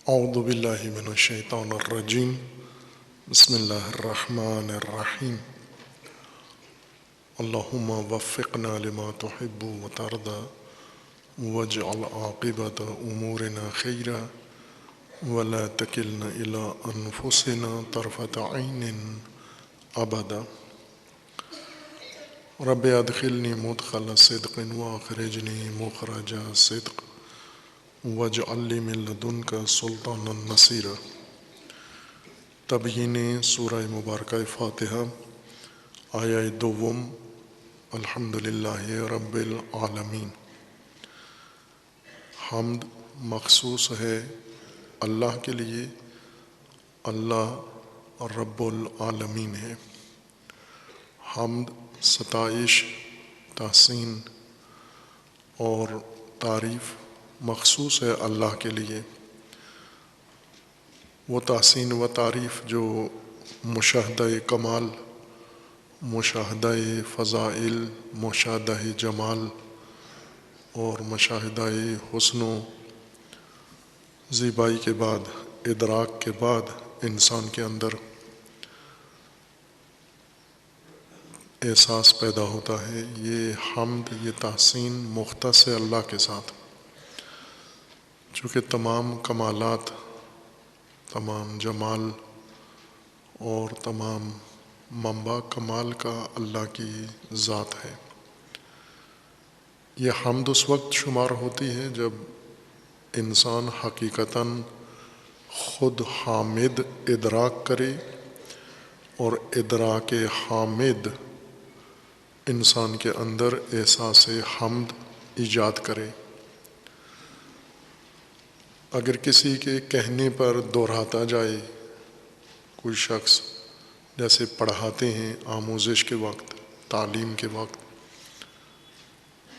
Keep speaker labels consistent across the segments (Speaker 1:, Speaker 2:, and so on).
Speaker 1: اعوذ باللہ من الشیطان الرجیم بسم اللہ الرحمن الرحیم اللہم وفقنا لما تحب وترضى واجعل عاقبۃ امورنا خیرا ولا تکلنا الی انفسنا طرفۃ عین ابدا رب ادخلنی مدخل صدق واخرجنی مخرج صدق واجعل لی من لدنک سلطانا نصیرا۔ تبیین سورہ مبارکہ فاتحہ، آیہ دوم، الحمدللہ رب العالمین۔ حمد مخصوص ہے اللہ کے لیے، اللہ رب العالمین ہے۔ حمد ستائش، تحسین اور تعریف مخصوص ہے اللہ کے لیے۔ وہ تحسین و تعریف جو مشاہدہ کمال، مشاہدہ فضائل، مشاہدہ جمال اور مشاہدہ حسن و زیبائی کے بعد، ادراک کے بعد انسان کے اندر احساس پیدا ہوتا ہے، یہ حمد، یہ تحسین مختص ہے اللہ کے ساتھ، چونکہ تمام کمالات، تمام جمال اور تمام منبع کمال کا اللہ کی ذات ہے۔ یہ حمد اس وقت شمار ہوتی ہے جب انسان حقیقتاً خود حامد ادراک کرے اور ادراک حامد انسان کے اندر احساس حمد ایجاد کرے۔ اگر کسی کے کہنے پر دہراتا جائے، کوئی شخص جیسے پڑھاتے ہیں آموزش کے وقت، تعلیم کے وقت،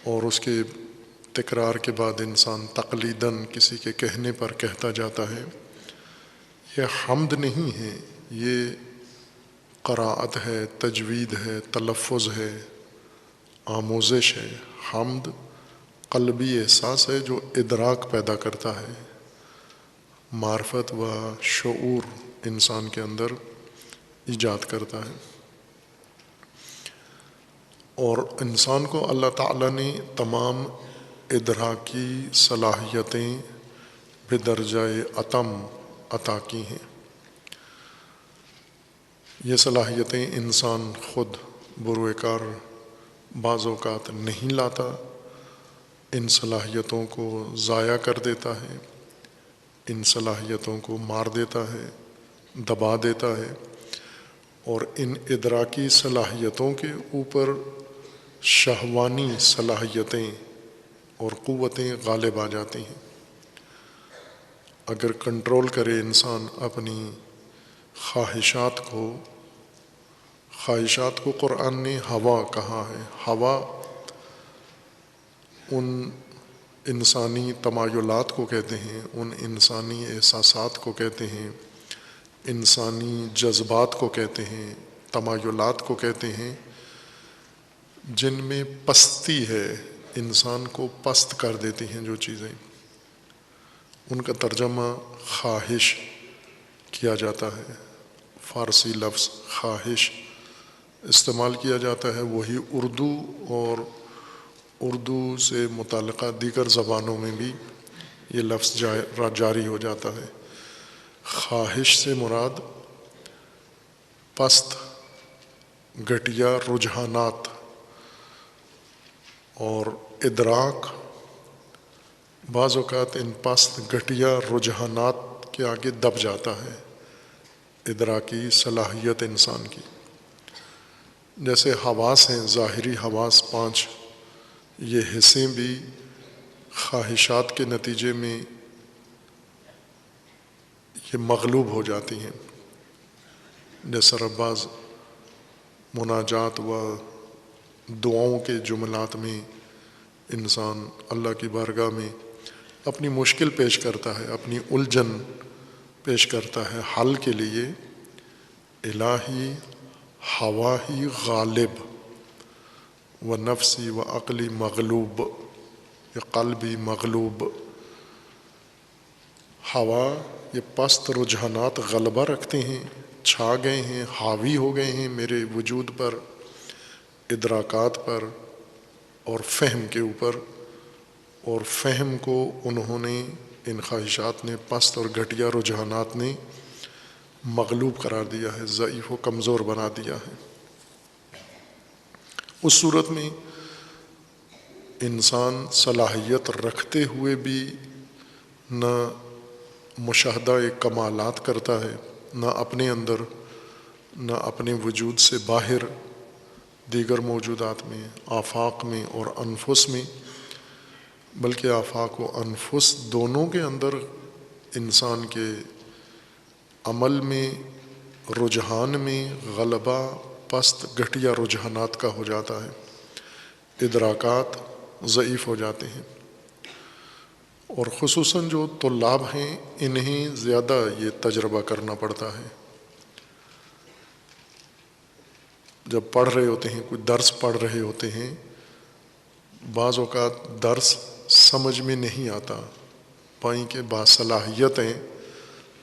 Speaker 1: اور اس کے تکرار کے بعد انسان تقلیداً کسی کے کہنے پر کہتا جاتا ہے، یہ حمد نہیں ہے، یہ قراءت ہے، تجوید ہے، تلفظ ہے، آموزش ہے۔ حمد قلبی احساس ہے جو ادراک پیدا کرتا ہے، معرفت و شعور انسان کے اندر ایجاد کرتا ہے۔ اور انسان کو اللہ تعالیٰ نے تمام ادراکی صلاحیتیں بدرجہ اتم عطا کی ہیں۔ یہ صلاحیتیں انسان خود بروئے کار بعض اوقات نہیں لاتا، ان صلاحیتوں کو ضائع کر دیتا ہے، ان صلاحیتوں کو مار دیتا ہے، دبا دیتا ہے، اور ان ادراکی صلاحیتوں کے اوپر شہوانی صلاحیتیں اور قوتیں غالب آ جاتی ہیں۔ اگر کنٹرول کرے انسان اپنی خواہشات کو قرآن نے ہوا کہا ہے۔ ہوا ان انسانی تمایلات کو کہتے ہیں، ان انسانی احساسات کو کہتے ہیں، انسانی جذبات کو کہتے ہیں، تمایلات کو کہتے ہیں، جن میں پستی ہے، انسان کو پست کر دیتی ہیں جو چیزیں، ان کا ترجمہ خواہش کیا جاتا ہے۔ فارسی لفظ خواہش استعمال کیا جاتا ہے، وہی اردو اور اردو سے متعلقہ دیگر زبانوں میں بھی یہ لفظ جاری ہو جاتا ہے۔ خواہش سے مراد پست، گھٹیا رجحانات اور ادراک بعض اوقات ان پست گھٹیا رجحانات کے آگے دب جاتا ہے، ادراکی صلاحیت انسان کی۔ جیسے حواس ہیں، ظاہری حواس 5، یہ حصیں بھی خواہشات کے نتیجے میں یہ مغلوب ہو جاتی ہیں۔ جیسا بعض مناجات و دعاؤں کے جملات میں انسان اللہ کی بارگاہ میں اپنی مشکل پیش کرتا ہے، اپنی الجھن پیش کرتا ہے حل کے لیے، الہی ہوا ہی غالب و نفسی و عقلی مغلوب، یا قلبی مغلوب، ہوا، یہ پست رجحانات غلبہ رکھتے ہیں، چھا گئے ہیں، حاوی ہو گئے ہیں میرے وجود پر، ادراکات پر اور فہم کے اوپر، اور فہم کو انہوں نے، ان خواہشات نے، پست اور گھٹیا رجحانات نے مغلوب قرار دیا ہے، ضعیف و کمزور بنا دیا ہے۔ اس صورت میں انسان صلاحیت رکھتے ہوئے بھی نہ مشاہدہ کمالات کرتا ہے، نہ اپنے اندر، نہ اپنے وجود سے باہر دیگر موجودات میں، آفاق میں اور انفس میں، بلکہ آفاق و انفس دونوں کے اندر انسان کے عمل میں، رجحان میں غلبہ پست گھٹیا رجحانات کا ہو جاتا ہے، ادراکات ضعیف ہو جاتے ہیں۔ اور خصوصاً جو طلاب ہیں انہیں زیادہ یہ تجربہ کرنا پڑتا ہے۔ جب پڑھ رہے ہوتے ہیں، کوئی درس پڑھ رہے ہوتے ہیں، بعض اوقات درس سمجھ میں نہیں آتا، پائیں کہ باصلاحیت ہیں،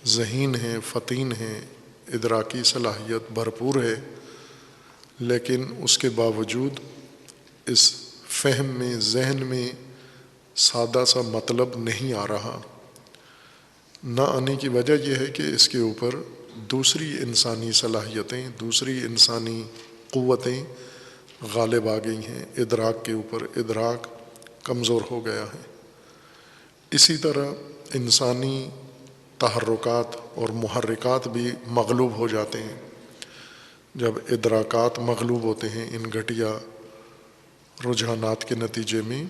Speaker 1: ذہین ہیں، فطین ہیں، ادراکی صلاحیت بھرپور ہے، لیکن اس کے باوجود اس فہم میں، ذہن میں سادہ سا مطلب نہیں آ رہا۔ نہ آنے کی وجہ یہ ہے کہ اس کے اوپر دوسری انسانی صلاحیتیں، دوسری انسانی قوتیں غالب آ گئی ہیں، ادراک کے اوپر ادراک کمزور ہو گیا ہے۔ اسی طرح انسانی تحرکات اور محرکات بھی مغلوب ہو جاتے ہیں۔ جب ادراکات مغلوب ہوتے ہیں ان گھٹیا رجحانات کے نتیجے میں،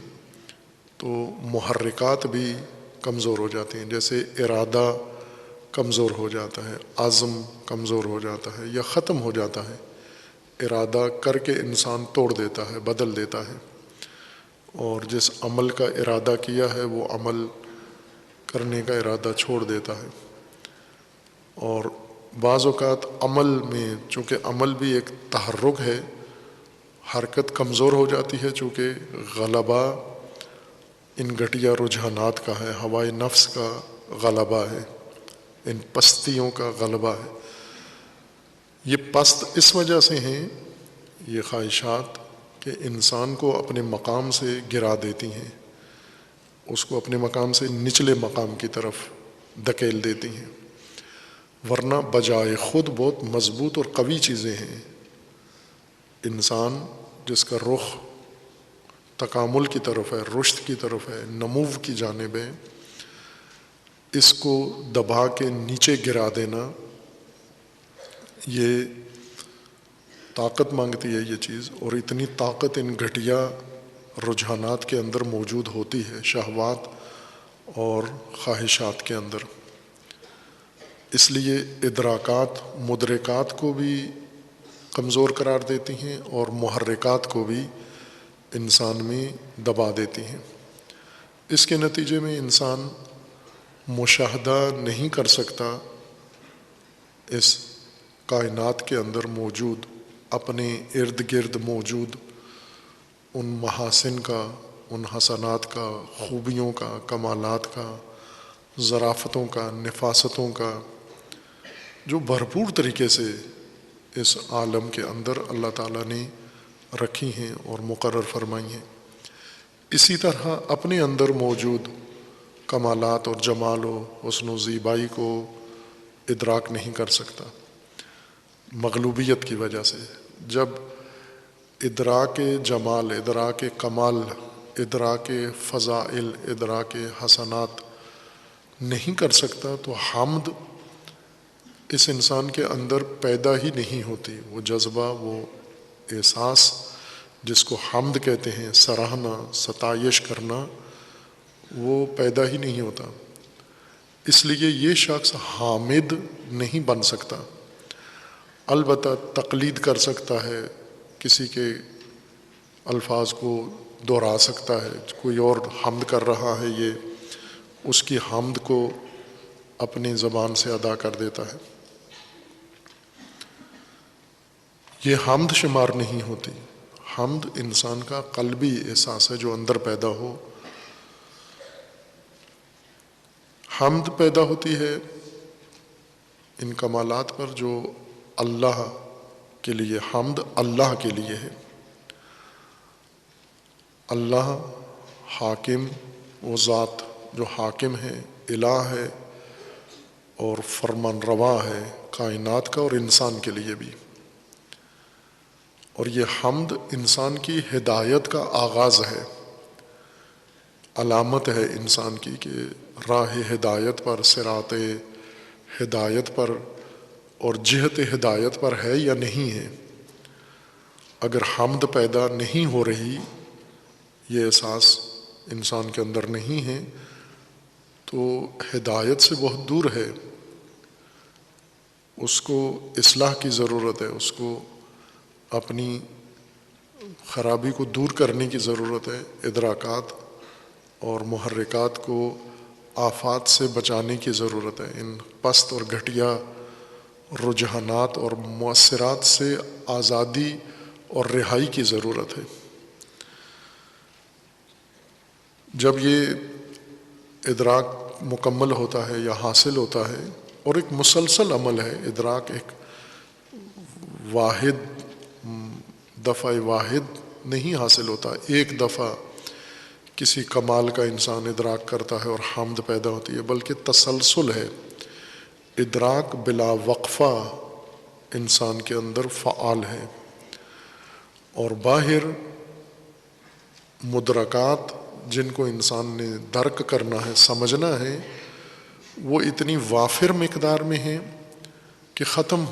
Speaker 1: تو محرکات بھی کمزور ہو جاتے ہیں، جیسے ارادہ کمزور ہو جاتا ہے، عزم کمزور ہو جاتا ہے یا ختم ہو جاتا ہے۔ ارادہ کر کے انسان توڑ دیتا ہے، بدل دیتا ہے، اور جس عمل کا ارادہ کیا ہے وہ عمل کرنے کا ارادہ چھوڑ دیتا ہے۔ اور بعض اوقات عمل میں، چونکہ عمل بھی ایک تحرک ہے، حرکت کمزور ہو جاتی ہے، چونکہ غلبہ ان گھٹیا رجحانات کا ہے، ہوائے نفس کا غلبہ ہے، ان پستیوں کا غلبہ ہے۔ یہ پست اس وجہ سے ہیں، یہ خواہشات، کہ انسان کو اپنے مقام سے گرا دیتی ہیں، اس کو اپنے مقام سے نچلے مقام کی طرف دھکیل دیتی ہیں، ورنہ بجائے خود بہت مضبوط اور قوی چیزیں ہیں۔ انسان جس کا رخ تکامل کی طرف ہے، رشد کی طرف ہے، نمو کی جانب ہے، اس کو دبا کے نیچے گرا دینا یہ طاقت مانگتی ہے یہ چیز، اور اتنی طاقت ان گھٹیا رجحانات کے اندر موجود ہوتی ہے، شہوات اور خواہشات کے اندر۔ اس لیے ادراکات مدرکات کو بھی کمزور قرار دیتی ہیں اور محرکات کو بھی انسان میں دبا دیتی ہیں۔ اس کے نتیجے میں انسان مشاہدہ نہیں کر سکتا اس کائنات کے اندر موجود، اپنے ارد گرد موجود ان محاسن کا، ان حسنات کا، خوبیوں کا، کمالات کا، ظرافتوں کا، نفاستوں کا، جو بھرپور طریقے سے اس عالم کے اندر اللہ تعالیٰ نے رکھی ہیں اور مقرر فرمائی ہیں۔ اسی طرح اپنے اندر موجود کمالات اور جمال و حسن و زیبائی کو ادراک نہیں کر سکتا، مغلوبیت کی وجہ سے۔ جب ادراک جمال، ادراک کمال، ادراک فضائل، ادراک حسنات نہیں کر سکتا تو حمد اس انسان کے اندر پیدا ہی نہیں ہوتی۔ وہ جذبہ، وہ احساس جس کو حمد کہتے ہیں، سراہنا، ستائش کرنا، وہ پیدا ہی نہیں ہوتا۔ اس لیے یہ شخص حامد نہیں بن سکتا، البتہ تقلید کر سکتا ہے، کسی کے الفاظ کو دہرا سکتا ہے، کوئی اور حمد کر رہا ہے، یہ اس کی حمد کو اپنی زبان سے ادا کر دیتا ہے۔ یہ حمد شمار نہیں ہوتی۔ حمد انسان کا قلبی احساس ہے جو اندر پیدا ہو۔ حمد پیدا ہوتی ہے ان کمالات پر جو اللہ کے لیے، حمد اللہ کے لیے ہے۔ اللہ حاکم، وہ ذات جو حاکم ہے، الہ ہے اور فرمان روا ہے کائنات کا اور انسان کے لیے بھی۔ اور یہ حمد انسان کی ہدایت کا آغاز ہے، علامت ہے انسان کی کہ راہ ہدایت پر، صراط ہدایت پر اور جہت ہدایت پر ہے یا نہیں ہے۔ اگر حمد پیدا نہیں ہو رہی، یہ احساس انسان کے اندر نہیں ہے، تو ہدایت سے بہت دور ہے، اس کو اصلاح کی ضرورت ہے، اس کو اپنی خرابی کو دور کرنے کی ضرورت ہے، ادراکات اور محرکات کو آفات سے بچانے کی ضرورت ہے، ان پست اور گھٹیا رجحانات اور مؤثرات سے آزادی اور رہائی کی ضرورت ہے۔ جب یہ ادراک مکمل ہوتا ہے یا حاصل ہوتا ہے، اور ایک مسلسل عمل ہے، ادراک ایک واحد دفعہ واحد نہیں حاصل ہوتا، ایک دفعہ کسی کمال کا انسان ادراک کرتا ہے اور حمد پیدا ہوتی ہے، بلکہ تسلسل ہے، ادراک بلا وقفہ انسان کے اندر فعال ہے، اور باہر مدرکات جن کو انسان نے درک کرنا ہے، سمجھنا ہے، وہ اتنی وافر مقدار میں ہیں کہ ختم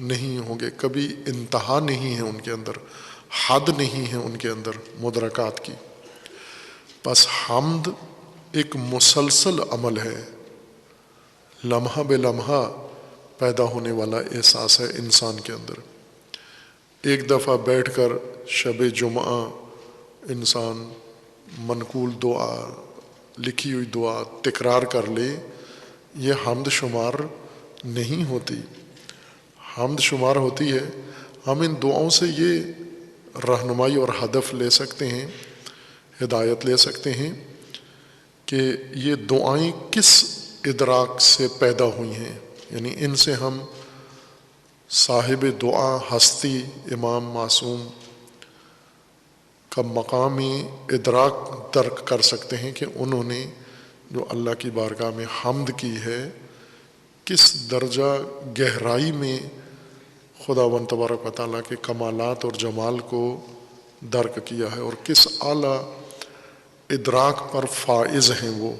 Speaker 1: نہیں ہوں گے، کبھی انتہا نہیں ہے ان کے اندر، حد نہیں ہے ان کے اندر مدرکات کی۔ بس حمد ایک مسلسل عمل ہے، لمحہ بے لمحہ پیدا ہونے والا احساس ہے انسان کے اندر۔ ایک دفعہ بیٹھ کر شب جمعہ انسان منقول دعا، لکھی ہوئی دعا تکرار کر لے، یہ حمد شمار نہیں ہوتی۔ حمد شمار ہوتی ہے، ہم ان دعاؤں سے یہ رہنمائی اور ہدف لے سکتے ہیں، ہدایت لے سکتے ہیں کہ یہ دعائیں کس ادراک سے پیدا ہوئی ہیں، یعنی ان سے ہم صاحب دعا ہستی امام معصوم کا مقامی ادراک درک کر سکتے ہیں کہ انہوں نے جو اللہ کی بارگاہ میں حمد کی ہے، کس درجہ گہرائی میں خداوند تبارک و تعالیٰ کے کمالات اور جمال کو درک کیا ہے، اور کس اعلیٰ ادراک پر فائز ہیں وہ،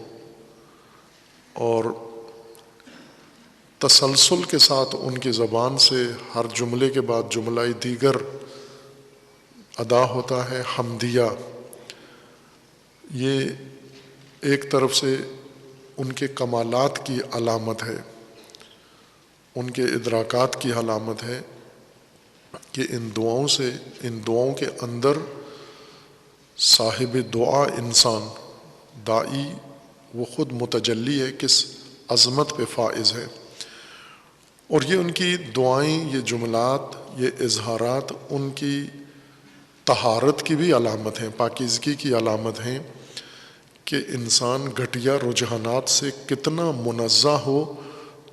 Speaker 1: اور تسلسل کے ساتھ ان کی زبان سے ہر جملے کے بعد جملہ دیگر ادا ہوتا ہے حمدیہ۔ یہ ایک طرف سے ان کے کمالات کی علامت ہے، ان کے ادراکات کی علامت ہے کہ ان دعاؤں کے اندر صاحب دعا انسان داعی وہ خود متجلی ہے، کس عظمت پہ فائز ہے، اور یہ ان کی دعائیں، یہ جملات، یہ اظہارات ان کی طہارت کی بھی علامت ہیں، پاکیزگی کی علامت ہیں کہ انسان گھٹیا رجحانات سے کتنا منزہ ہو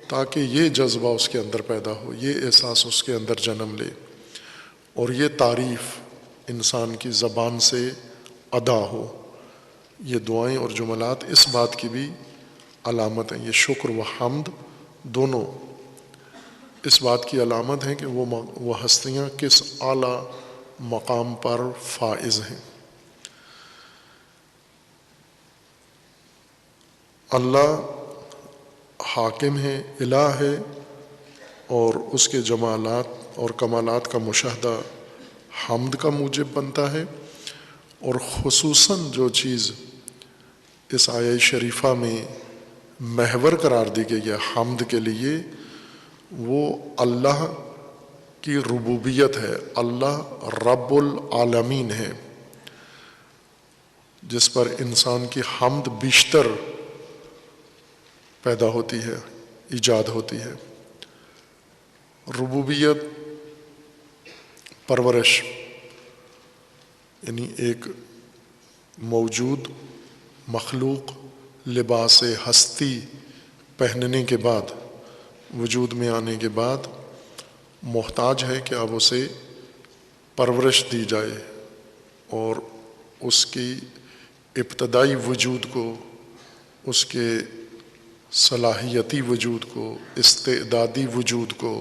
Speaker 1: تاکہ یہ جذبہ اس کے اندر پیدا ہو، یہ احساس اس کے اندر جنم لے، اور یہ تعریف انسان کی زبان سے ادا ہو۔ یہ دعائیں اور جملات اس بات کی بھی علامت ہیں، یہ شکر و حمد دونوں اس بات کی علامت ہیں کہ وہ ہستیاں کس اعلیٰ مقام پر فائز ہیں۔ اللہ حاکم ہے، الہ ہے، اور اس کے جمالات اور کمالات کا مشاہدہ حمد کا موجب بنتا ہے، اور خصوصاً جو چیز اس آیہ شریفہ میں محور قرار دی گئی ہے حمد کے لیے، وہ اللہ کی ربوبیت ہے، اللہ رب العالمین ہے، جس پر انسان کی حمد بیشتر پیدا ہوتی ہے، ایجاد ہوتی ہے۔ ربوبیت پرورش، یعنی ایک موجود مخلوق لباس ہستی پہننے کے بعد، وجود میں آنے کے بعد محتاج ہے کہ اب اسے پرورش دی جائے اور اس کی ابتدائی وجود کو، اس کے صلاحیتی وجود کو، استعدادی وجود کو،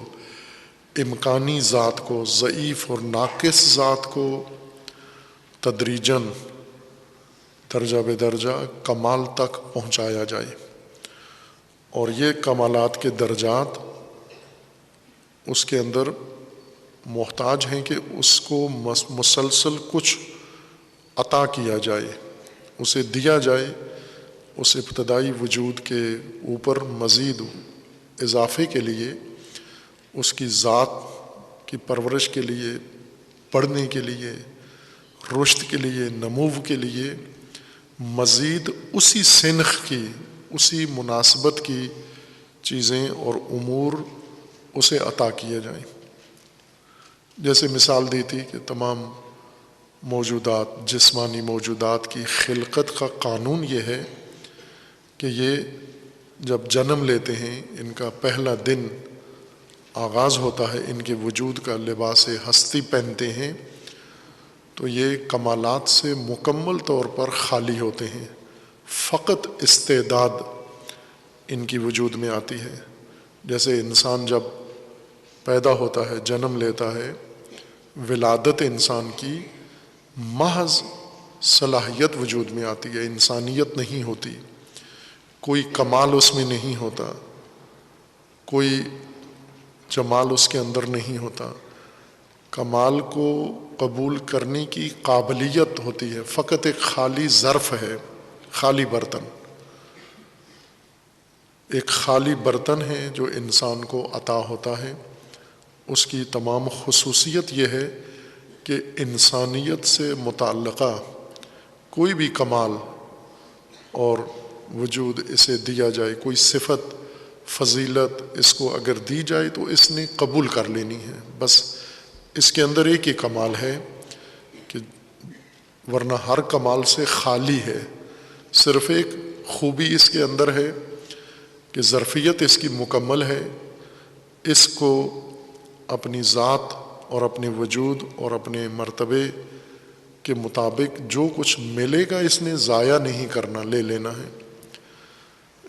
Speaker 1: امکانی ذات کو، ضعیف اور ناقص ذات کو تدریجاً درجہ بے درجہ کمال تک پہنچایا جائے۔ اور یہ کمالات کے درجات اس کے اندر محتاج ہیں کہ اس کو مسلسل کچھ عطا کیا جائے، اسے دیا جائے، اس ابتدائی وجود کے اوپر مزید اضافے کے لیے، اس کی ذات کی پرورش کے لیے، بڑھنے کے لیے، رشد کے لیے، نمو کے لیے مزید اسی سنخ کی، اسی مناسبت کی چیزیں اور امور اسے عطا کیے جائیں۔ جیسے مثال دی تھی کہ تمام موجودات، جسمانی موجودات کی خلقت کا قانون یہ ہے کہ یہ جب جنم لیتے ہیں، ان کا پہلا دن آغاز ہوتا ہے، ان کے وجود کا لباس ہستی پہنتے ہیں تو یہ کمالات سے مکمل طور پر خالی ہوتے ہیں، فقط استعداد ان کی وجود میں آتی ہے۔ جیسے انسان جب پیدا ہوتا ہے، جنم لیتا ہے، ولادت انسان کی محض صلاحیت وجود میں آتی ہے، انسانیت نہیں ہوتی، کوئی کمال اس میں نہیں ہوتا، کوئی جمال اس کے اندر نہیں ہوتا، کمال کو قبول کرنے کی قابلیت ہوتی ہے، فقط ایک خالی ظرف ہے، خالی برتن، ایک خالی برتن ہے جو انسان کو عطا ہوتا ہے۔ اس کی تمام خصوصیت یہ ہے کہ انسانیت سے متعلقہ کوئی بھی کمال اور وجود اسے دیا جائے، کوئی صفت، فضیلت اس کو اگر دی جائے تو اس نے قبول کر لینی ہے۔ بس اس کے اندر ایک ہی کمال ہے کہ ورنہ ہر کمال سے خالی ہے، صرف ایک خوبی اس کے اندر ہے کہ ظرفیت اس کی مکمل ہے، اس کو اپنی ذات اور اپنے وجود اور اپنے مرتبے کے مطابق جو کچھ ملے گا اس نے ضائع نہیں کرنا، لے لینا ہے۔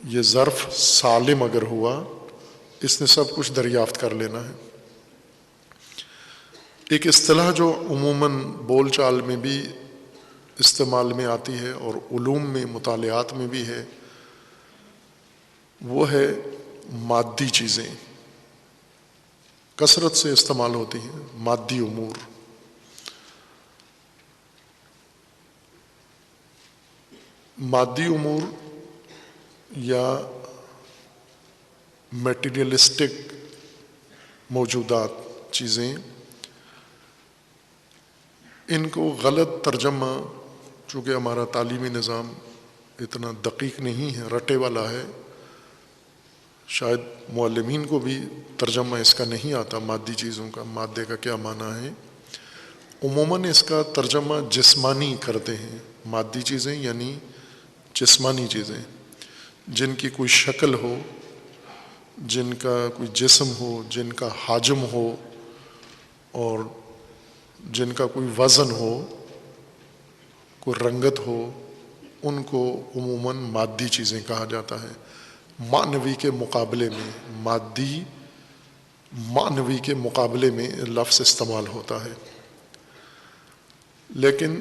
Speaker 1: یہ ظرف سالم اگر ہوا، اس نے سب کچھ دریافت کر لینا ہے۔ ایک اصطلاح جو عموماً بول چال میں بھی استعمال میں آتی ہے اور علوم میں، مطالعات میں بھی ہے، وہ ہے مادی چیزیں، کثرت سے استعمال ہوتی ہیں، مادی امور۔ مادی امور یا میٹیریلسٹک موجودات، چیزیں، ان کو غلط ترجمہ، چونکہ ہمارا تعلیمی نظام اتنا دقیق نہیں ہے، رٹے والا ہے، شاید معلمین کو بھی ترجمہ اس کا نہیں آتا، مادی چیزوں کا، مادے کا کیا معنی ہے۔ عموماً اس کا ترجمہ جسمانی کرتے ہیں، مادی چیزیں یعنی جسمانی چیزیں، جن کی کوئی شکل ہو، جن کا کوئی جسم ہو، جن کا حجم ہو اور جن کا کوئی وزن ہو، کوئی رنگت ہو، ان کو عموماً مادی چیزیں کہا جاتا ہے۔ معنوی کے مقابلے میں، مادی معنوی کے مقابلے میں لفظ استعمال ہوتا ہے، لیکن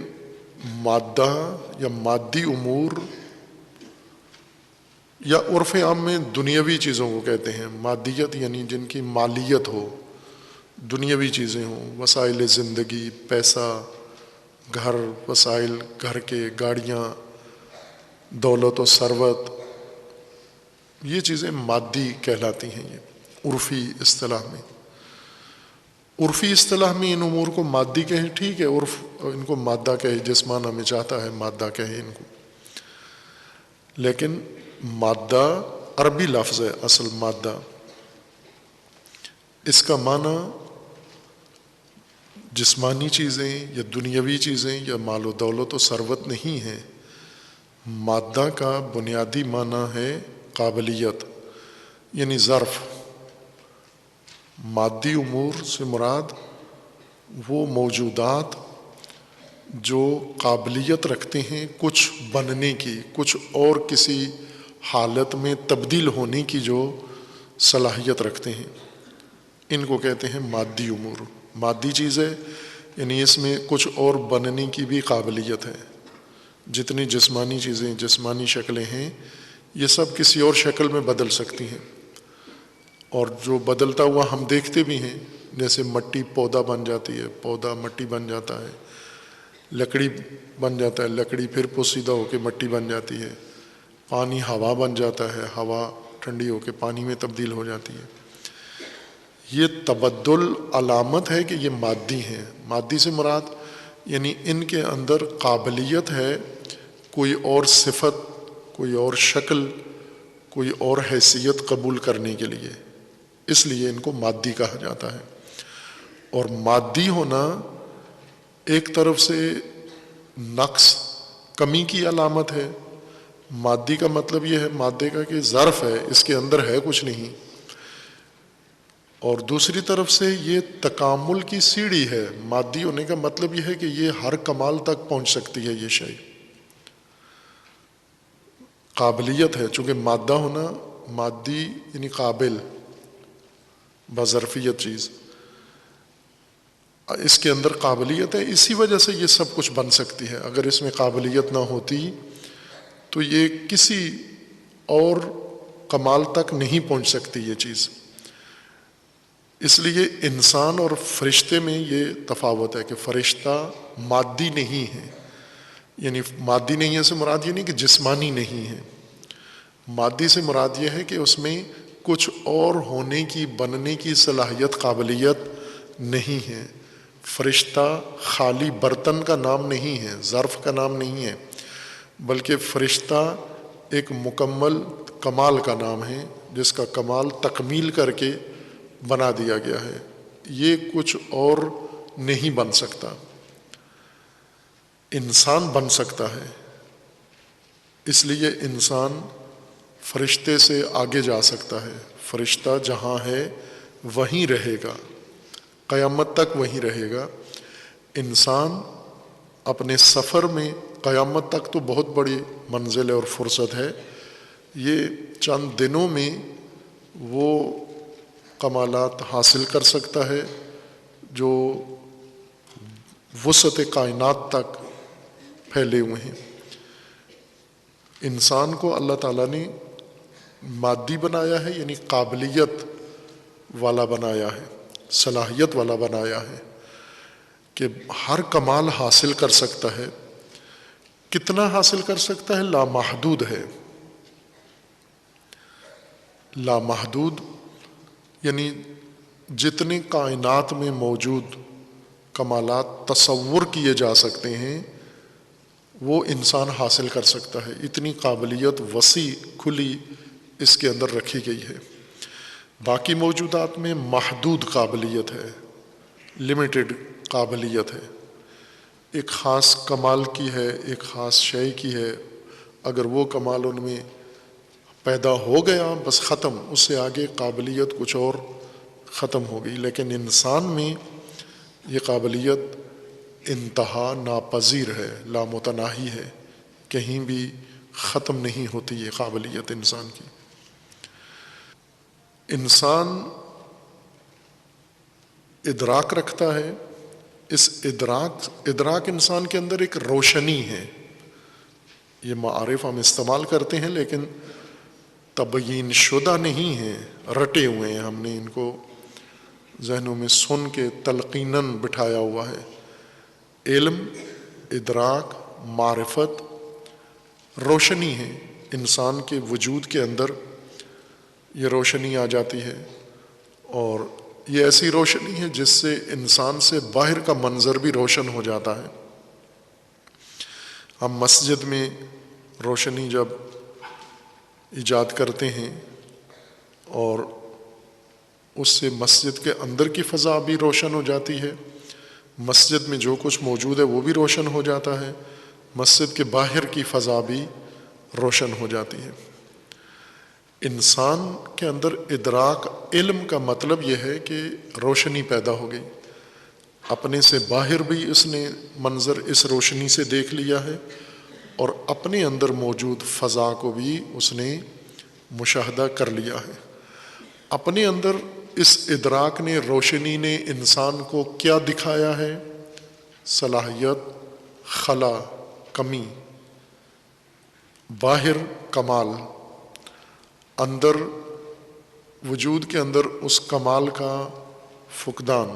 Speaker 1: مادہ یا مادی امور یا عرف عام میں دنیاوی چیزوں کو کہتے ہیں۔ مادیت یعنی جن کی مالیت ہو، دنیاوی چیزیں ہوں، وسائل زندگی، پیسہ، گھر، وسائل گھر کے، گاڑیاں، دولت و ثروت، یہ چیزیں مادی کہلاتی ہیں۔ یہ عرفی اصطلاح میں، عرفی اصطلاح میں ان امور کو مادی کہیں، ٹھیک ہے، عرف ان کو مادہ کہے، جس معنی میں چاہتا ہے مادہ کہے ان کو، لیکن مادہ عربی لفظ ہے، اصل مادہ، اس کا معنی جسمانی چیزیں یا دنیاوی چیزیں یا مال و دولت و ثروت نہیں ہے، مادہ کا بنیادی معنی ہے قابلیت، یعنی ظرف۔ مادی امور سے مراد وہ موجودات جو قابلیت رکھتے ہیں کچھ بننے کی، کچھ اور کسی حالت میں تبدیل ہونے کی جو صلاحیت رکھتے ہیں، ان کو کہتے ہیں مادی امور۔ مادی چیزیں یعنی اس میں کچھ اور بننے کی بھی قابلیت ہے۔ جتنی جسمانی چیزیں، جسمانی شکلیں ہیں، یہ سب کسی اور شکل میں بدل سکتی ہیں، اور جو بدلتا ہوا ہم دیکھتے بھی ہیں، جیسے مٹی پودا بن جاتی ہے، پودا مٹی بن جاتا ہے، لکڑی بن جاتا ہے، لکڑی پھر پوسیدہ ہو کے مٹی بن جاتی ہے، پانی ہوا بن جاتا ہے، ہوا ٹھنڈی ہو کے پانی میں تبدیل ہو جاتی ہے۔ یہ تبدل علامت ہے کہ یہ مادی ہیں۔ مادی سے مراد یعنی ان کے اندر قابلیت ہے کوئی اور صفت، کوئی اور شکل، کوئی اور حیثیت قبول کرنے کے لیے، اس لیے ان کو مادی کہا جاتا ہے۔ اور مادی ہونا ایک طرف سے نقص، کمی کی علامت ہے۔ مادی کا مطلب یہ ہے مادے کا کہ ظرف ہے، اس کے اندر ہے کچھ نہیں، اور دوسری طرف سے یہ تکامل کی سیڑھی ہے۔ مادی ہونے کا مطلب یہ ہے کہ یہ ہر کمال تک پہنچ سکتی ہے۔ یہ شے قابلیت ہے، چونکہ مادہ ہونا، مادی یعنی قابل، بظرفیت چیز، اس کے اندر قابلیت ہے، اسی وجہ سے یہ سب کچھ بن سکتی ہے۔ اگر اس میں قابلیت نہ ہوتی تو یہ کسی اور کمال تک نہیں پہنچ سکتی یہ چیز۔ اس لیے انسان اور فرشتے میں یہ تفاوت ہے کہ فرشتہ مادی نہیں ہے، یعنی مادی نہیں ہے سے مراد یہ نہیں کہ جسمانی نہیں ہے، مادی سے مراد یہ ہے کہ اس میں کچھ اور ہونے کی، بننے کی صلاحیت، قابلیت نہیں ہے۔ فرشتہ خالی برتن کا نام نہیں ہے، ظرف کا نام نہیں ہے، بلکہ فرشتہ ایک مکمل کمال کا نام ہے، جس کا کمال تکمیل کر کے بنا دیا گیا ہے۔ یہ کچھ اور نہیں بن سکتا۔ انسان بن سکتا ہے، اس لیے انسان فرشتے سے آگے جا سکتا ہے۔ فرشتہ جہاں ہے وہیں رہے گا، قیامت تک وہیں رہے گا۔ انسان اپنے سفر میں قیامت تک تو بہت بڑی منزل اور فرصت ہے، یہ چند دنوں میں وہ کمالات حاصل کر سکتا ہے جو وسعت کائنات تک پھیلے ہوئے ہیں۔ انسان کو اللہ تعالیٰ نے مادی بنایا ہے، یعنی قابلیت والا بنایا ہے، صلاحیت والا بنایا ہے کہ ہر کمال حاصل کر سکتا ہے۔ کتنا حاصل کر سکتا ہے؟ لامحدود ہے۔ لامحدود یعنی جتنے کائنات میں موجود کمالات تصور کیے جا سکتے ہیں وہ انسان حاصل کر سکتا ہے۔ اتنی قابلیت وسیع کھلی اس کے اندر رکھی گئی ہے۔ باقی موجودات میں محدود قابلیت ہے، لمیٹڈ قابلیت ہے، ایک خاص کمال کی ہے، ایک خاص شے کی ہے۔ اگر وہ کمال ان میں پیدا ہو گیا بس ختم، اس سے آگے قابلیت کچھ اور ختم ہو گئی۔ لیکن انسان میں یہ قابلیت انتہا ناپذیر ہے، لامتناہی ہے، کہیں بھی ختم نہیں ہوتی یہ قابلیت انسان کی۔ انسان ادراک رکھتا ہے، اس ادراک انسان کے اندر ایک روشنی ہے۔ یہ معارف ہم استعمال کرتے ہیں لیکن تبیین شدہ نہیں ہیں، رٹے ہوئے ہیں، ہم نے ان کو ذہنوں میں سن کے تلقیناً بٹھایا ہوا ہے۔ علم، ادراک، معرفت روشنی ہے، انسان کے وجود کے اندر یہ روشنی آ جاتی ہے، اور یہ ایسی روشنی ہے جس سے انسان سے باہر کا منظر بھی روشن ہو جاتا ہے۔ ہم مسجد میں روشنی جب ایجاد کرتے ہیں اور اس سے مسجد کے اندر کی فضا بھی روشن ہو جاتی ہے، مسجد میں جو کچھ موجود ہے وہ بھی روشن ہو جاتا ہے، مسجد کے باہر کی فضا بھی روشن ہو جاتی ہے۔ انسان کے اندر ادراک، علم کا مطلب یہ ہے کہ روشنی پیدا ہو گئی، اپنے سے باہر بھی اس نے منظر اس روشنی سے دیکھ لیا ہے، اور اپنے اندر موجود فضا کو بھی اس نے مشاہدہ کر لیا ہے۔ اپنے اندر اس ادراک نے، روشنی نے انسان کو کیا دکھایا ہے؟ صلاحیت، خلا، کمی، باہر کمال، اندر وجود کے اندر اس کمال کا فقدان۔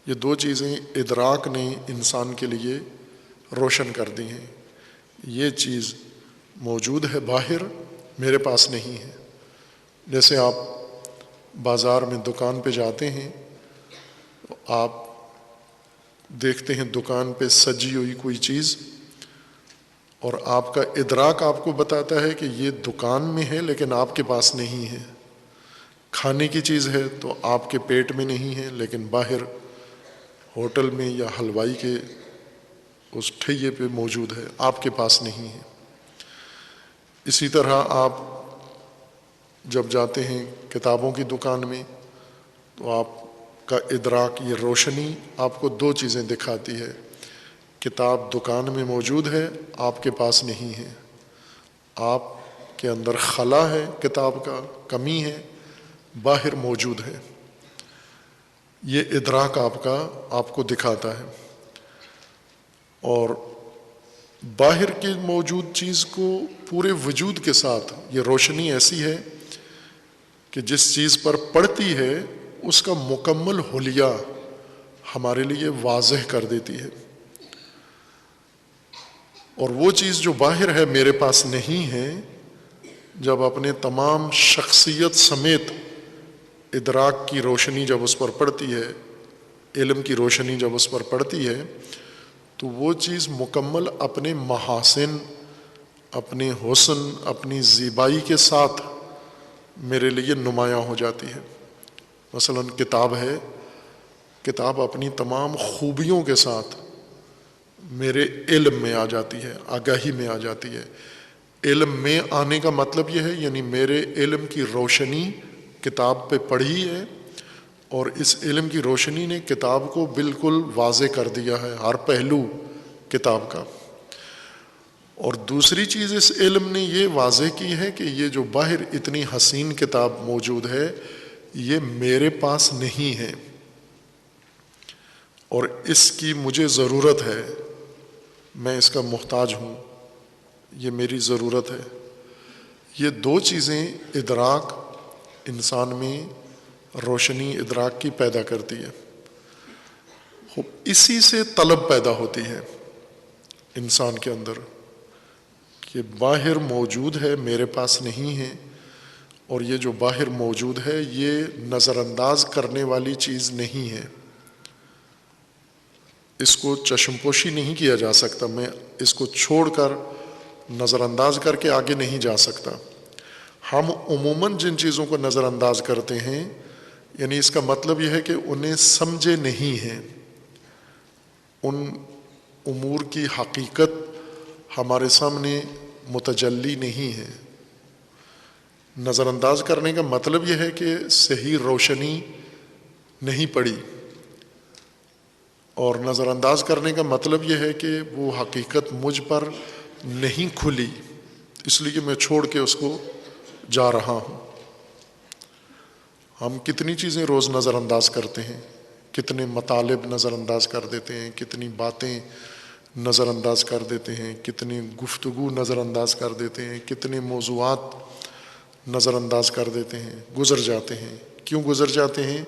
Speaker 1: یہ دو چیزیں ادراک نے انسان کے لیے روشن کر دی ہیں۔ یہ چیز موجود ہے باہر، میرے پاس نہیں ہے۔ جیسے آپ بازار میں دکان پہ جاتے ہیں، آپ دیکھتے ہیں دکان پہ سجی ہوئی کوئی چیز، اور آپ کا ادراک آپ کو بتاتا ہے کہ یہ دکان میں ہے لیکن آپ کے پاس نہیں ہے۔ کھانے کی چیز ہے تو آپ کے پیٹ میں نہیں ہے، لیکن باہر ہوٹل میں یا حلوائی کے اس ٹھیے پہ موجود ہے، آپ کے پاس نہیں ہے۔ اسی طرح آپ جب جاتے ہیں کتابوں کی دکان میں تو آپ کا ادراک، یہ روشنی آپ کو دو چیزیں دکھاتی ہے۔ کتاب دکان میں موجود ہے، آپ کے پاس نہیں ہے، آپ کے اندر خلا ہے، کتاب کا کمی ہے، باہر موجود ہے۔ یہ ادراک آپ کا آپ کو دکھاتا ہے۔ اور باہر کی موجود چیز کو پورے وجود کے ساتھ، یہ روشنی ایسی ہے کہ جس چیز پر پڑتی ہے اس کا مکمل حلیہ ہمارے لیے واضح کر دیتی ہے۔ اور وہ چیز جو باہر ہے، میرے پاس نہیں ہے، جب اپنے تمام شخصیت سمیت ادراک کی روشنی جب اس پر پڑتی ہے، علم کی روشنی جب اس پر پڑتی ہے، تو وہ چیز مکمل اپنے محاسن، اپنے حسن، اپنی زیبائی کے ساتھ میرے لیے نمایاں ہو جاتی ہے۔ مثلا کتاب ہے، کتاب اپنی تمام خوبیوں کے ساتھ میرے علم میں آ جاتی ہے، آگاہی میں آ جاتی ہے۔ علم میں آنے کا مطلب یہ ہے، یعنی میرے علم کی روشنی کتاب پہ پڑھی ہے، اور اس علم کی روشنی نے کتاب کو بالکل واضح کر دیا ہے، ہر پہلو کتاب کا۔ اور دوسری چیز اس علم نے یہ واضح کی ہے کہ یہ جو باہر اتنی حسین کتاب موجود ہے، یہ میرے پاس نہیں ہے، اور اس کی مجھے ضرورت ہے، میں اس کا محتاج ہوں، یہ میری ضرورت ہے۔ یہ دو چیزیں ادراک انسان میں روشنی ادراک کی پیدا کرتی ہے۔ اسی سے طلب پیدا ہوتی ہے انسان کے اندر کہ باہر موجود ہے، میرے پاس نہیں ہے، اور یہ جو باہر موجود ہے یہ نظر انداز کرنے والی چیز نہیں ہے، اس کو چشم پوشی نہیں کیا جا سکتا، میں اس کو چھوڑ کر نظر انداز کر کے آگے نہیں جا سکتا۔ ہم عموماً جن چیزوں کو نظر انداز کرتے ہیں، یعنی اس کا مطلب یہ ہے کہ انہیں سمجھے نہیں ہیں، ان امور کی حقیقت ہمارے سامنے متجلی نہیں ہے۔ نظر انداز کرنے کا مطلب یہ ہے کہ صحیح روشنی نہیں پڑی، اور نظر انداز کرنے کا مطلب یہ ہے کہ وہ حقیقت مجھ پر نہیں کھلی، اس لیے میں چھوڑ کے اس کو جا رہا ہوں۔ ہم کتنی چیزیں روز نظر انداز کرتے ہیں، کتنے مطالب نظر انداز کر دیتے ہیں، کتنی باتیں نظر انداز کر دیتے ہیں، کتنی گفتگو نظر انداز کر دیتے ہیں، کتنے موضوعات نظر انداز کر دیتے ہیں، گزر جاتے ہیں۔ کیوں گزر جاتے ہیں؟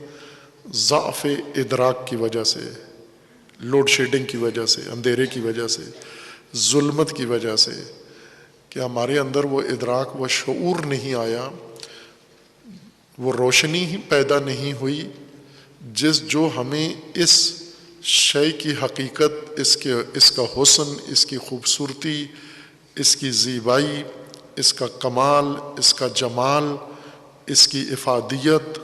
Speaker 1: ضعف ادراک کی وجہ سے، لوڈ شیڈنگ کی وجہ سے، اندھیرے کی وجہ سے، ظلمت کی وجہ سے، کہ ہمارے اندر وہ ادراک، وہ شعور نہیں آیا، وہ روشنی ہی پیدا نہیں ہوئی جو ہمیں اس شے کی حقیقت، اس کا حسن، اس کی خوبصورتی، اس کی زیبائی، اس کا کمال، اس کا جمال، اس کی افادیت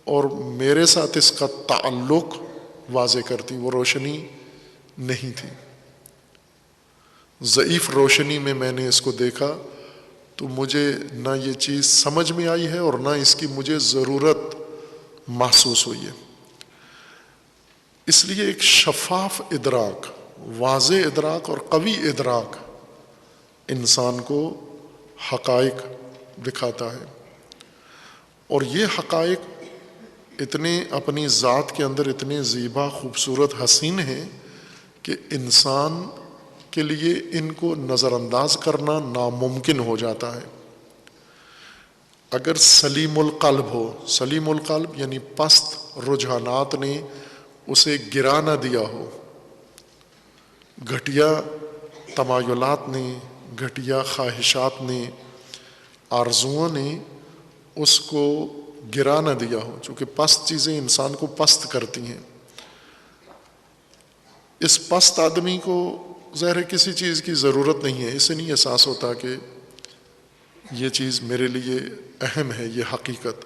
Speaker 1: اور میرے ساتھ اس کا تعلق واضح کرتی، وہ روشنی نہیں تھی۔ ضعیف روشنی میں نے اس کو دیکھا تو مجھے نہ یہ چیز سمجھ میں آئی ہے اور نہ اس کی مجھے ضرورت محسوس ہوئی ہے۔ اس لیے ایک شفاف ادراک، واضح ادراک اور قوی ادراک انسان کو حقائق دکھاتا ہے، اور یہ حقائق اتنے اپنی ذات کے اندر اتنے زیبا، خوبصورت، حسین ہیں کہ انسان کے لیے ان کو نظر انداز کرنا ناممکن ہو جاتا ہے۔ اگر سلیم القلب ہو، سلیم القلب یعنی پست رجحانات نے اسے گرا نہ دیا ہو، گھٹیا تمایلات نے، گھٹیا خواہشات نے، آرزوؤں نے اس کو گرا نہ دیا ہو، چونکہ پست چیزیں انسان کو پست کرتی ہیں۔ اس پست آدمی کو ظاہر ہے کسی چیز کی ضرورت نہیں ہے، اسے نہیں احساس ہوتا کہ یہ چیز میرے لیے اہم ہے، یہ حقیقت،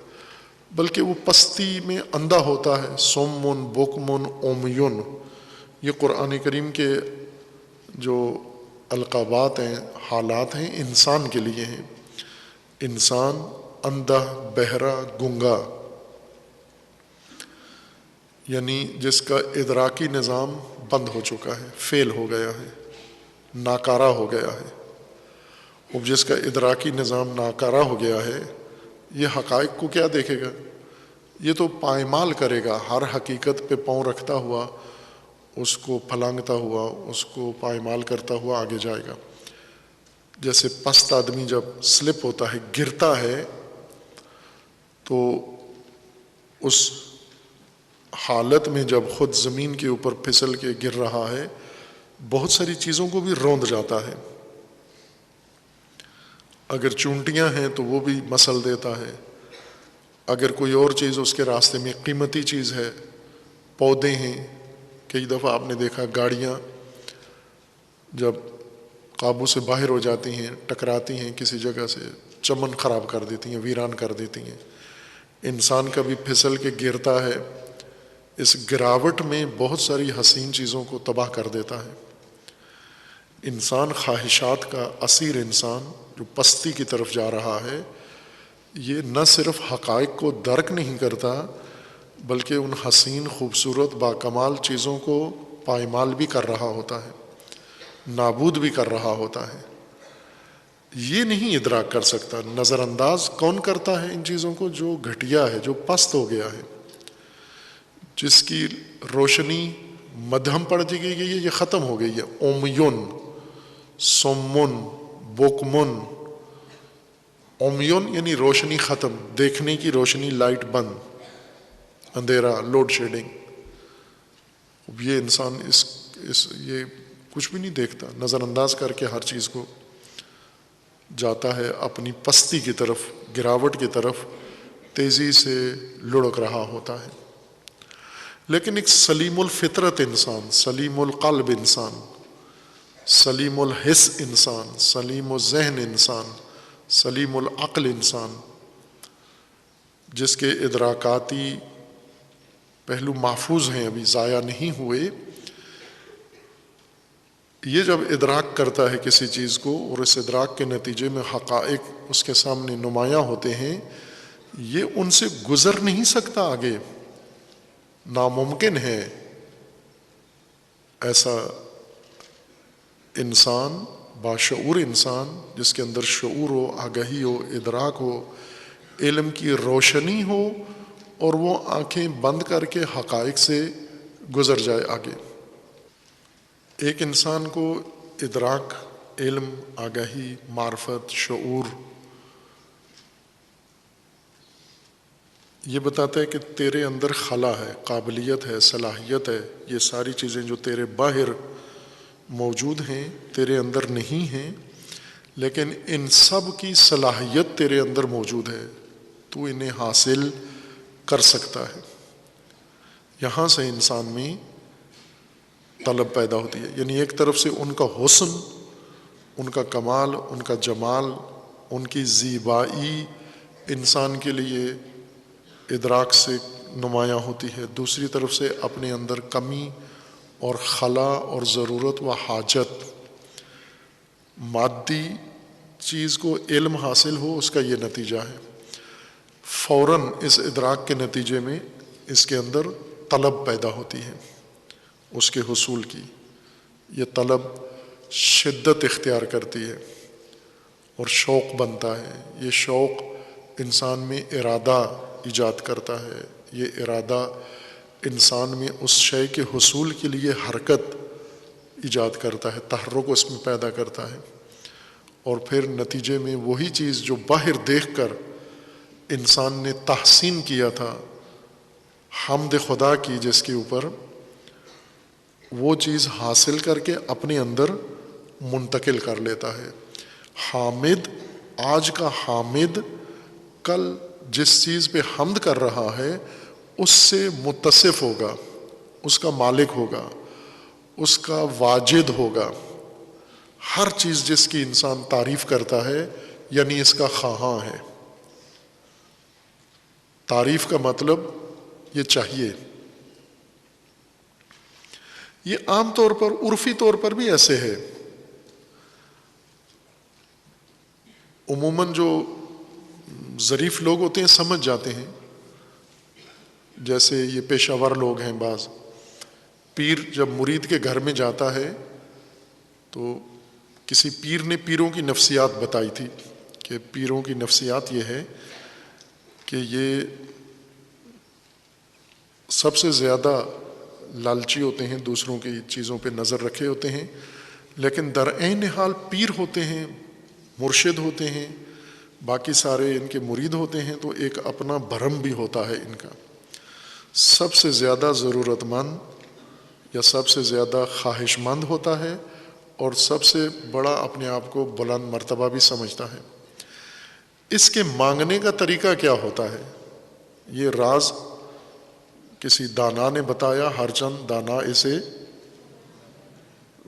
Speaker 1: بلکہ وہ پستی میں اندھا ہوتا ہے۔ سمن بکمن عمیون، یہ قرآن کریم کے جو القابات ہیں، حالات ہیں، انسان کے لیے ہیں۔ انسان اندھا، بہرا، گنگا، یعنی جس کا ادراکی نظام بند ہو چکا ہے، فیل ہو گیا ہے، ناکارہ ہو گیا ہے۔ اب جس کا ادراکی نظام ناکارہ ہو گیا ہے، یہ حقائق کو کیا دیکھے گا؟ یہ تو پائمال کرے گا، ہر حقیقت پہ پاؤں رکھتا ہوا، اس کو پھلانگتا ہوا، اس کو پائمال کرتا ہوا آگے جائے گا۔ جیسے پست آدمی جب سلپ ہوتا ہے، گرتا ہے، تو اس حالت میں جب خود زمین کے اوپر پھسل کے گر رہا ہے، بہت ساری چیزوں کو بھی روند جاتا ہے۔ اگر چونٹیاں ہیں تو وہ بھی مسل دیتا ہے، اگر کوئی اور چیز اس کے راستے میں قیمتی چیز ہے، پودے ہیں، کئی دفعہ آپ نے دیکھا گاڑیاں جب قابو سے باہر ہو جاتی ہیں، ٹکراتی ہیں کسی جگہ سے، چمن خراب کر دیتی ہیں، ویران کر دیتی ہیں۔ انسان کا بھی پھسل کے گرتا ہے، اس گراوٹ میں بہت ساری حسین چیزوں کو تباہ کر دیتا ہے۔ انسان خواہشات کا اسیر، انسان جو پستی کی طرف جا رہا ہے، یہ نہ صرف حقائق کو درک نہیں کرتا، بلکہ ان حسین، خوبصورت، باکمال چیزوں کو پائمال بھی کر رہا ہوتا ہے، نابود بھی کر رہا ہوتا ہے۔ یہ نہیں ادراک کر سکتا۔ نظر انداز کون کرتا ہے ان چیزوں کو؟ جو گھٹیا ہے، جو پست ہو گیا ہے، جس کی روشنی مدھم پڑ دی گئی ہے، یہ ختم ہو گئی ہے۔ اومیون، سمن، بکمن۔ اومیون یعنی روشنی ختم، دیکھنے کی روشنی، لائٹ بند، اندھیرا، لوڈ شیڈنگ۔ یہ انسان یہ کچھ بھی نہیں دیکھتا، نظر انداز کر کے ہر چیز کو جاتا ہے، اپنی پستی کی طرف، گراوٹ کی طرف تیزی سے لڑک رہا ہوتا ہے۔ لیکن ایک سلیم الفطرت انسان، سلیم القلب انسان، سلیم الحس انسان، سلیم الذہن انسان، سلیم العقل انسان، جس کے ادراکاتی پہلو محفوظ ہیں، ابھی ضائع نہیں ہوئے، یہ جب ادراک کرتا ہے کسی چیز کو اور اس ادراک کے نتیجے میں حقائق اس کے سامنے نمایاں ہوتے ہیں، یہ ان سے گزر نہیں سکتا آگے، ناممکن ہے۔ ایسا انسان، باشعور انسان، جس کے اندر شعور ہو، آگہی ہو، ادراک ہو، علم کی روشنی ہو، اور وہ آنکھیں بند کر کے حقائق سے گزر جائے آگے۔ ایک انسان کو ادراک، علم، آگہی، معرفت، شعور یہ بتاتا ہے کہ تیرے اندر خلا ہے، قابلیت ہے، صلاحیت ہے، یہ ساری چیزیں جو تیرے باہر موجود ہیں تیرے اندر نہیں ہیں، لیکن ان سب کی صلاحیت تیرے اندر موجود ہے، تو انہیں حاصل کر سکتا ہے۔ یہاں سے انسان میں طلب پیدا ہوتی ہے، یعنی ایک طرف سے ان کا حسن، ان کا کمال، ان کا جمال، ان کی زیبائی انسان کے لیے ادراک سے نمایاں ہوتی ہے، دوسری طرف سے اپنے اندر کمی اور خلا اور ضرورت و حاجت مادی چیز کو علم حاصل ہو، اس کا یہ نتیجہ ہے۔ فوراً اس ادراک کے نتیجے میں اس کے اندر طلب پیدا ہوتی ہے اس کے حصول کی، یہ طلب شدت اختیار کرتی ہے اور شوق بنتا ہے۔ یہ شوق انسان میں ارادہ ایجاد کرتا ہے، یہ ارادہ انسان میں اس شے کے حصول کے لیے حرکت ایجاد کرتا ہے، تحرک اس میں پیدا کرتا ہے، اور پھر نتیجے میں وہی چیز جو باہر دیکھ کر انسان نے تحسین کیا تھا، حمد خدا کی جس کے اوپر، وہ چیز حاصل کر کے اپنے اندر منتقل کر لیتا ہے۔ حامد، آج کا حامد کل جس چیز پہ حمد کر رہا ہے اس سے متصف ہوگا، اس کا مالک ہوگا، اس کا واجد ہوگا۔ ہر چیز جس کی انسان تعریف کرتا ہے یعنی اس کا خواہاں ہے۔ تعریف کا مطلب یہ چاہیے۔ یہ عام طور پر عرفی طور پر بھی ایسے ہے۔ عموماً جو ظریف لوگ ہوتے ہیں سمجھ جاتے ہیں، جیسے یہ پیشہ ور لوگ ہیں بعض، پیر جب مرید کے گھر میں جاتا ہے تو کسی پیر نے پیروں کی نفسیات بتائی تھی کہ پیروں کی نفسیات یہ ہے کہ یہ سب سے زیادہ لالچی ہوتے ہیں، دوسروں کی چیزوں پہ نظر رکھے ہوتے ہیں، لیکن در عین حال پیر ہوتے ہیں، مرشد ہوتے ہیں، باقی سارے ان کے مرید ہوتے ہیں، تو ایک اپنا بھرم بھی ہوتا ہے ان کا۔ سب سے زیادہ ضرورت مند یا سب سے زیادہ خواہش مند ہوتا ہے، اور سب سے بڑا اپنے آپ کو بلند مرتبہ بھی سمجھتا ہے۔ اس کے مانگنے کا طریقہ کیا ہوتا ہے؟ یہ راز کسی دانا نے بتایا، ہر چند دانا اسے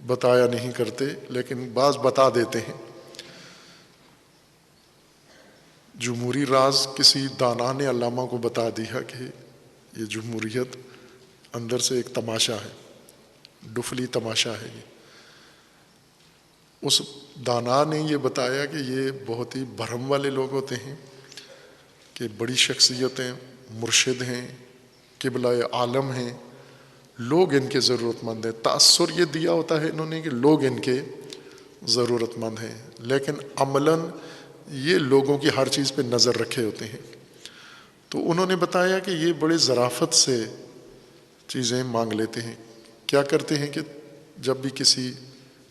Speaker 1: بتایا نہیں کرتے، لیکن بعض بتا دیتے ہیں۔ جمہوری راز کسی دانا نے علامہ کو بتا دیا کہ یہ جمہوریت اندر سے ایک تماشا ہے، ڈفلی تماشا ہے یہ۔ اس دانا نے یہ بتایا کہ یہ بہت ہی بھرم والے لوگ ہوتے ہیں، کہ بڑی شخصیتیں، مرشد ہیں، قبلہ عالم ہیں، لوگ ان کے ضرورت مند ہیں۔ تأثر یہ دیا ہوتا ہے انہوں نے کہ لوگ ان کے ضرورت مند ہیں، لیکن عملاً یہ لوگوں کی ہر چیز پہ نظر رکھے ہوتے ہیں۔ تو انہوں نے بتایا کہ یہ بڑے ظرافت سے چیزیں مانگ لیتے ہیں۔ کیا کرتے ہیں کہ جب بھی کسی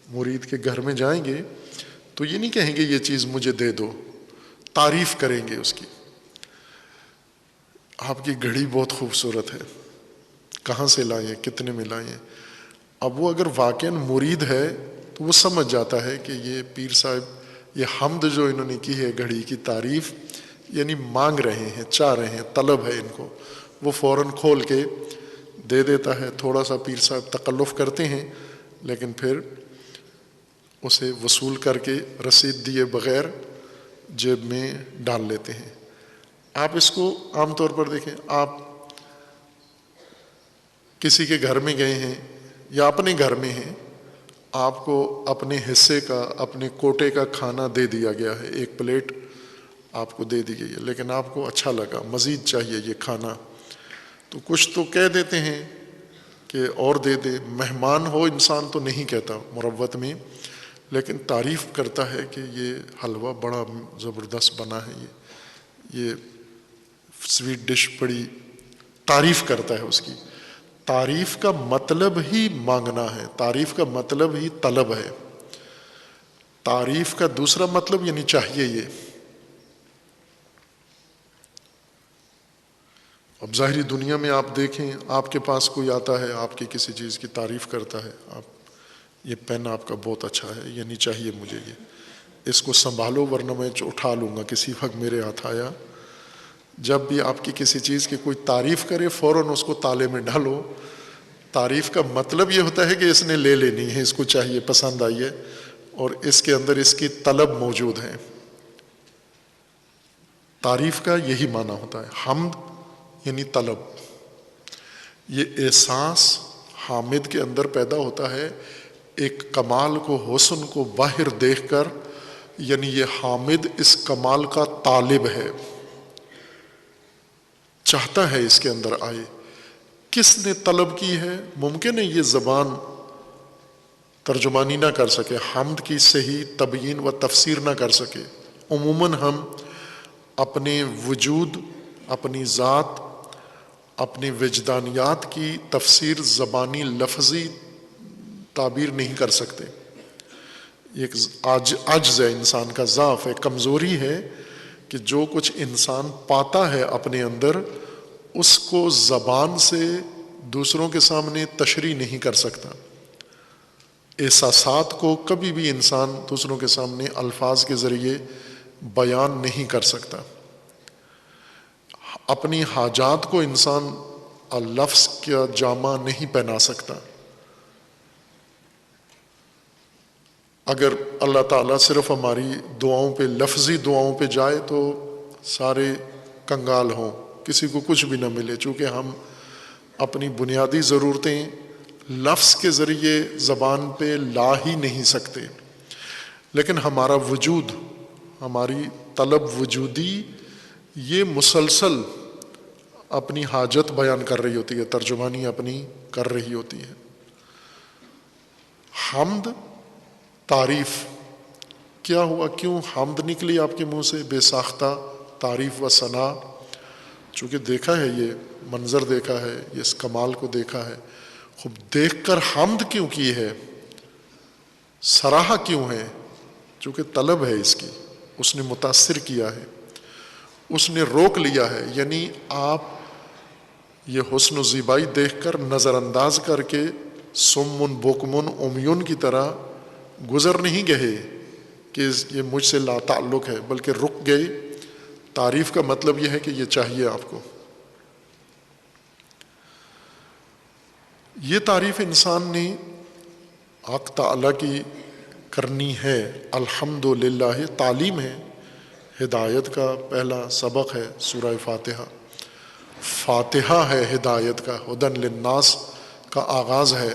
Speaker 1: مرید کے گھر میں جائیں گے تو یہ نہیں کہیں گے یہ چیز مجھے دے دو، تعریف کریں گے اس کی۔ آپ کی گھڑی بہت خوبصورت ہے، کہاں سے لائے ہیں، کتنے میں لائے ہیں؟ اب وہ اگر واقعاً مرید ہے تو وہ سمجھ جاتا ہے کہ یہ پیر صاحب یہ حمد جو انہوں نے کی ہے گھڑی کی تعریف، یعنی مانگ رہے ہیں، چاہ رہے ہیں، طلب ہے ان کو۔ وہ فوراً کھول کے دے دیتا ہے۔ تھوڑا سا پیر صاحب تکلف کرتے ہیں، لیکن پھر اسے وصول کر کے رسید دیے بغیر جیب میں ڈال لیتے ہیں۔ آپ اس کو عام طور پر دیکھیں، آپ کسی کے گھر میں گئے ہیں یا اپنے گھر میں ہیں، آپ کو اپنے حصے کا، اپنے کوٹے کا کھانا دے دیا گیا ہے، ایک پلیٹ آپ کو دے دی گئی ہے، لیکن آپ کو اچھا لگا، مزید چاہیے یہ کھانا، تو کچھ تو کہہ دیتے ہیں کہ اور دے دے۔ مہمان ہو انسان تو نہیں کہتا مروت میں، لیکن تعریف کرتا ہے کہ یہ حلوہ بڑا زبردست بنا ہے، یہ سویٹ ڈش بڑی، تعریف کرتا ہے اس کی۔ تعریف کا مطلب ہی مانگنا ہے، تعریف کا مطلب ہی طلب ہے۔ تعریف کا دوسرا مطلب یعنی چاہیے یہ۔ اب ظاہری دنیا میں آپ دیکھیں، آپ کے پاس کوئی آتا ہے، آپ کی کسی چیز کی تعریف کرتا ہے، آپ یہ پین آپ کا بہت اچھا ہے، یہ نہیں چاہیے مجھے، یہ اس کو سنبھالو ورنہ میں اٹھا لوں گا کسی وقت میرے ہاتھ آیا۔ جب بھی آپ کی کسی چیز کی کوئی تعریف کرے فوراً اس کو تالے میں ڈالو۔ تعریف کا مطلب یہ ہوتا ہے کہ اس نے لے لینی ہے، اس کو چاہیے، پسند آئی ہے، اور اس کے اندر اس کی طلب موجود ہے۔ تعریف کا یہی معنی ہوتا ہے۔ حمد یعنی طلب۔ یہ احساس حامد کے اندر پیدا ہوتا ہے ایک کمال کو، حسن کو باہر دیکھ کر، یعنی یہ حامد اس کمال کا طالب ہے، چاہتا ہے اس کے اندر آئے۔ کس نے طلب کی ہے؟ ممکن ہے یہ زبان ترجمانی نہ کر سکے، حمد کی صحیح تبیین و تفسیر نہ کر سکے۔ عموماً ہم اپنے وجود، اپنی ذات، اپنی وجدانیات کی تفسیر زبانی لفظی تعبیر نہیں کر سکتے۔ ایک عجز ہے، انسان کا ضعف ہے، کمزوری ہے کہ جو کچھ انسان پاتا ہے اپنے اندر، اس کو زبان سے دوسروں کے سامنے تشریح نہیں کر سکتا۔ احساسات کو کبھی بھی انسان دوسروں کے سامنے الفاظ کے ذریعے بیان نہیں کر سکتا۔ اپنی حاجات کو انسان لفظ کا جامہ نہیں پہنا سکتا۔ اگر اللہ تعالیٰ صرف ہماری دعاؤں پہ، لفظی دعاؤں پہ جائے تو سارے کنگال ہوں، کسی کو کچھ بھی نہ ملے، چونکہ ہم اپنی بنیادی ضرورتیں لفظ کے ذریعے زبان پہ لا ہی نہیں سکتے۔ لیکن ہمارا وجود، ہماری طلب وجودی، یہ مسلسل اپنی حاجت بیان کر رہی ہوتی ہے، ترجمانی اپنی کر رہی ہوتی ہے۔ حمد، تعریف، کیا ہوا؟ کیوں حمد نکلی آپ کے منہ سے؟ بے ساختہ تعریف و ثنا، چونکہ دیکھا ہے، یہ منظر دیکھا ہے، یہ اس کمال کو دیکھا ہے، خوب دیکھ کر حمد کیوں کی ہے؟ سراہا کیوں ہے؟ چونکہ طلب ہے اس کی، اس نے متاثر کیا ہے، اس نے روک لیا ہے۔ یعنی آپ یہ حسن و زیبائی دیکھ کر نظر انداز کر کے سمن بکمن عمیون کی طرح گزر نہیں گئے کہ یہ مجھ سے لا تعلق ہے، بلکہ رک گئے۔ تعریف کا مطلب یہ ہے کہ یہ چاہیے آپ کو۔ یہ تعریف انسان نے حق تعالیٰ کی کرنی ہے۔ الحمدللہ تعلیم ہے، ہدایت کا پہلا سبق ہے سورہ فاتحہ۔ فاتحہ ہے ہدایت کا، ہدن للناس کا آغاز ہے۔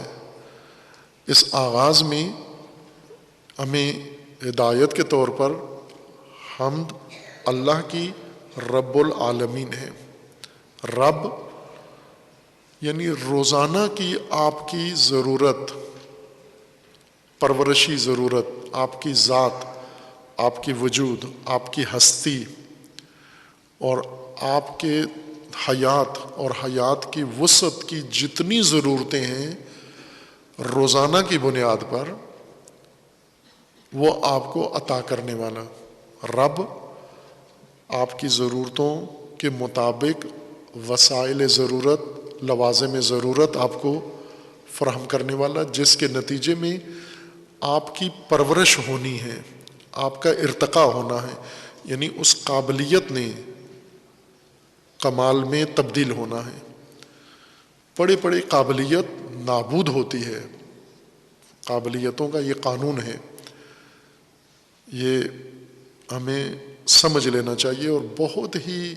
Speaker 1: اس آغاز میں ہمیں ہدایت کے طور پر حمد اللہ کی رب العالمین ہے۔ رب یعنی روزانہ کی آپ کی ضرورت، پرورشی ضرورت، آپ کی ذات، آپ کی وجود، آپ کی ہستی اور آپ کے حیات اور حیات کی وسعت کی جتنی ضرورتیں ہیں روزانہ کی بنیاد پر، وہ آپ کو عطا کرنے والا رب آپ کی ضرورتوں کے مطابق وسائل ضرورت، لوازم ضرورت آپ کو فراہم کرنے والا، جس کے نتیجے میں آپ کی پرورش ہونی ہے، آپ کا ارتقاء ہونا ہے، یعنی اس قابلیت نے کمال میں تبدیل ہونا ہے۔ پڑے پڑے قابلیت نابود ہوتی ہے، قابلیتوں کا یہ قانون ہے، یہ ہمیں سمجھ لینا چاہیے۔ اور بہت ہی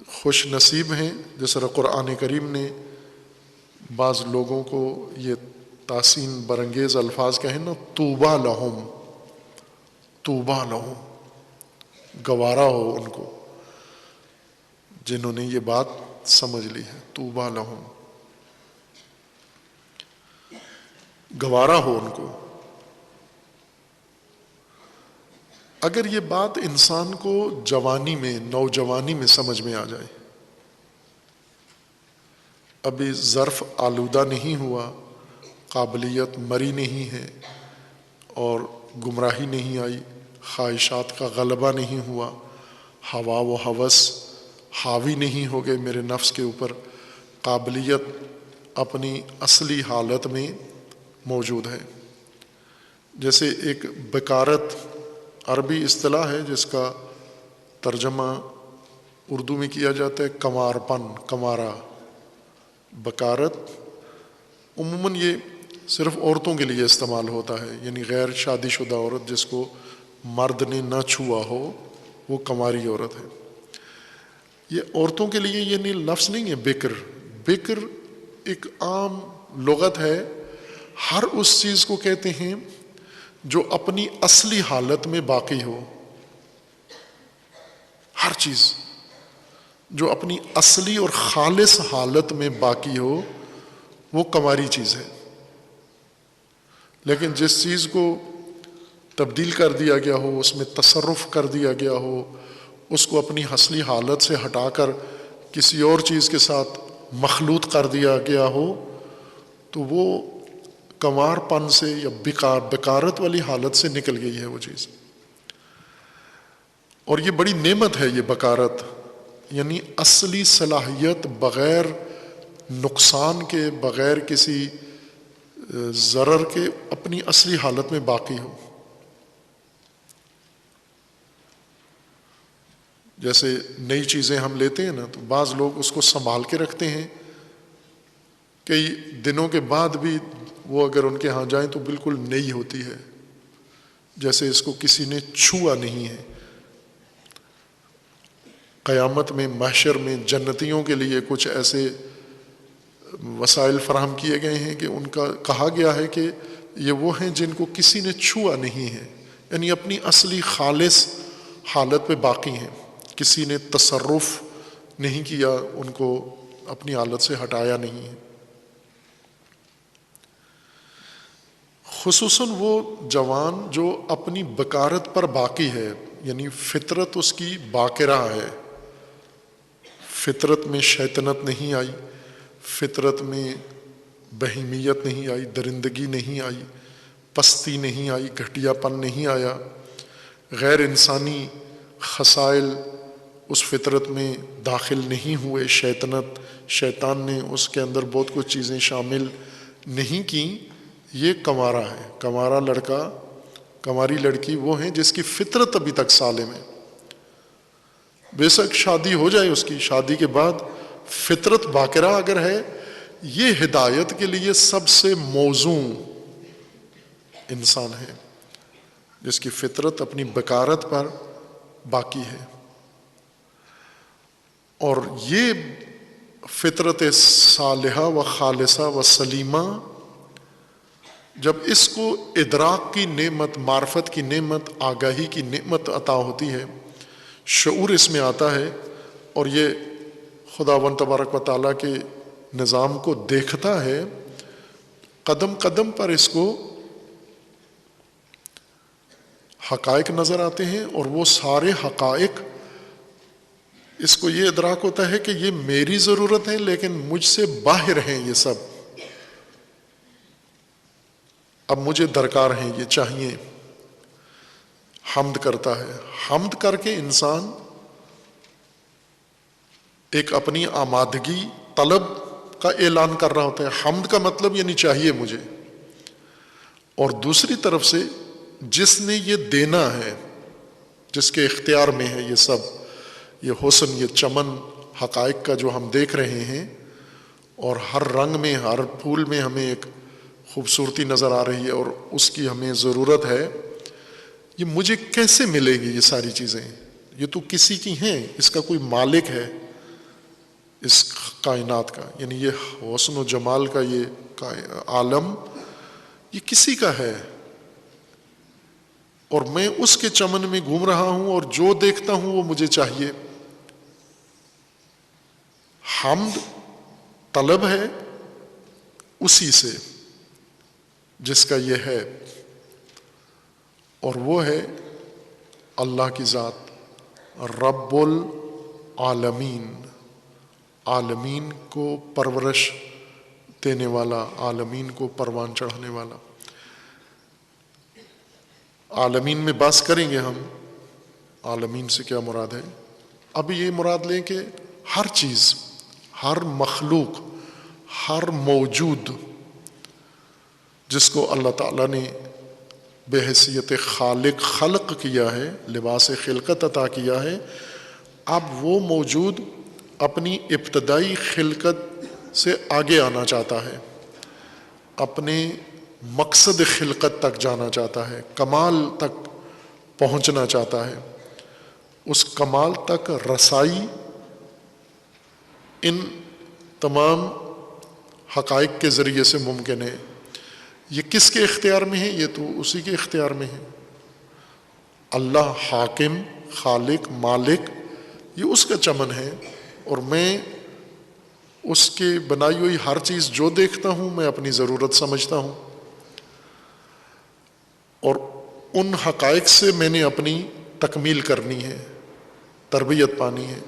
Speaker 1: خوش نصیب ہیں جس طرح قرآن کریم نے بعض لوگوں کو یہ تحسین برانگیز الفاظ کہیں نا، طوبیٰ لہم، طوبیٰ لہم، گوارا ہو ان کو جنہوں نے یہ بات سمجھ لی ہے، طوبیٰ لہم، گوارا ہو ان کو۔ اگر یہ بات انسان کو جوانی میں، نوجوانی میں سمجھ میں آ جائے، ابھی ظرف آلودہ نہیں ہوا، قابلیت مری نہیں ہے اور گمراہی نہیں آئی، خواہشات کا غلبہ نہیں ہوا، ہوا و ہوس حاوی نہیں ہو گئے میرے نفس کے اوپر، قابلیت اپنی اصلی حالت میں موجود ہے۔ جیسے ایک بکارت عربی اصطلاح ہے جس کا ترجمہ اردو میں کیا جاتا ہے کنوار پن، کنوارا۔ بکارت عموماً یہ صرف عورتوں کے لیے استعمال ہوتا ہے، یعنی غیر شادی شدہ عورت جس کو مرد نے نہ چھوا ہو، وہ کنواری عورت ہے۔ یہ عورتوں کے لیے یہ لفظ نہیں ہے بکر۔ بکر ایک عام لغت ہے، ہر اس چیز کو کہتے ہیں جو اپنی اصلی حالت میں باقی ہو. ہر چیز جو اپنی اصلی اور خالص حالت میں باقی ہو وہ کماری چیز ہے. لیکن جس چیز کو تبدیل کر دیا گیا ہو، اس میں تصرف کر دیا گیا ہو، اس کو اپنی اصلی حالت سے ہٹا کر کسی اور چیز کے ساتھ مخلوط کر دیا گیا ہو، تو وہ کنوار پن سے یا بکارت والی حالت سے نکل گئی ہے وہ چیز. اور یہ بڑی نعمت ہے یہ بکارت، یعنی اصلی صلاحیت بغیر نقصان کے، بغیر کسی ضرر کے اپنی اصلی حالت میں باقی ہو. جیسے نئی چیزیں ہم لیتے ہیں نا، تو بعض لوگ اس کو سنبھال کے رکھتے ہیں، کئی دنوں کے بعد بھی وہ اگر ان کے ہاں جائیں تو بالکل نئی ہوتی ہے، جیسے اس کو کسی نے چھوا نہیں ہے. قیامت میں، محشر میں جنتیوں کے لیے کچھ ایسے وسائل فراہم کیے گئے ہیں کہ ان کا کہا گیا ہے کہ یہ وہ ہیں جن کو کسی نے چھوا نہیں ہے، یعنی اپنی اصلی خالص حالت پہ باقی ہیں، کسی نے تصرف نہیں کیا، ان کو اپنی حالت سے ہٹایا نہیں ہے. خصوصاً وہ جوان جو اپنی بکارت پر باقی ہے، یعنی فطرت اس کی باقرہ ہے، فطرت میں شیطنت نہیں آئی، فطرت میں بہیمیت نہیں آئی، درندگی نہیں آئی، پستی نہیں آئی، گھٹیا پن نہیں آیا، غیر انسانی خصائل اس فطرت میں داخل نہیں ہوئے، شیطان نے اس کے اندر بہت کچھ چیزیں شامل نہیں کیں. یہ کنوارا ہے. کنوارا لڑکا، کنواری لڑکی وہ ہیں جس کی فطرت ابھی تک سالم ہے. بے شک شادی ہو جائے اس کی، شادی کے بعد فطرت باقرہ اگر ہے، یہ ہدایت کے لیے سب سے موزوں انسان ہے جس کی فطرت اپنی بکارت پر باقی ہے. اور یہ فطرت صالحہ و خالصہ و سلیمہ جب اس کو ادراک کی نعمت، معرفت کی نعمت، آگاہی کی نعمت عطا ہوتی ہے، شعور اس میں آتا ہے، اور یہ خداوند تبارک و تعالیٰ کے نظام کو دیکھتا ہے، قدم قدم پر اس کو حقائق نظر آتے ہیں، اور وہ سارے حقائق اس کو یہ ادراک ہوتا ہے کہ یہ میری ضرورت ہے لیکن مجھ سے باہر ہیں یہ سب، اب مجھے درکار ہیں، یہ چاہیے. حمد کرتا ہے. حمد کر کے انسان ایک اپنی آمادگی طلب کا اعلان کر رہا ہوتا ہے. حمد کا مطلب یعنی چاہیے مجھے. اور دوسری طرف سے جس نے یہ دینا ہے، جس کے اختیار میں ہے یہ سب، یہ حسن، یہ چمن حقائق کا جو ہم دیکھ رہے ہیں، اور ہر رنگ میں، ہر پھول میں ہمیں ایک خوبصورتی نظر آ رہی ہے اور اس کی ہمیں ضرورت ہے، یہ مجھے کیسے ملے گی یہ ساری چیزیں؟ یہ تو کسی کی ہیں، اس کا کوئی مالک ہے اس کائنات کا، یعنی یہ حسن و جمال کا یہ عالم یہ کسی کا ہے، اور میں اس کے چمن میں گھوم رہا ہوں اور جو دیکھتا ہوں وہ مجھے چاہیے. حمد طلب ہے اسی سے جس کا یہ ہے، اور وہ ہے اللہ کی ذات، رب العالمین، عالمین کو پرورش دینے والا، عالمین کو پروان چڑھانے والا. عالمین میں بحث کریں گے ہم، عالمین سے کیا مراد ہے. اب یہ مراد لیں کہ ہر چیز، ہر مخلوق، ہر موجود جس کو اللہ تعالیٰ نے بحیثیت خالق خلق کیا ہے، لباس خلقت عطا کیا ہے، اب وہ موجود اپنی ابتدائی خلقت سے آگے آنا چاہتا ہے، اپنے مقصد خلقت تک جانا چاہتا ہے، کمال تک پہنچنا چاہتا ہے. اس کمال تک رسائی ان تمام حقائق کے ذریعے سے ممکن ہے. یہ کس کے اختیار میں ہے؟ یہ تو اسی کے اختیار میں ہے۔ اللہ حاکم، خالق، مالک، یہ اس کا چمن ہے، اور میں اس کے بنائی ہوئی ہر چیز جو دیکھتا ہوں میں اپنی ضرورت سمجھتا ہوں، اور ان حقائق سے میں نے اپنی تکمیل کرنی ہے، تربیت پانی ہے۔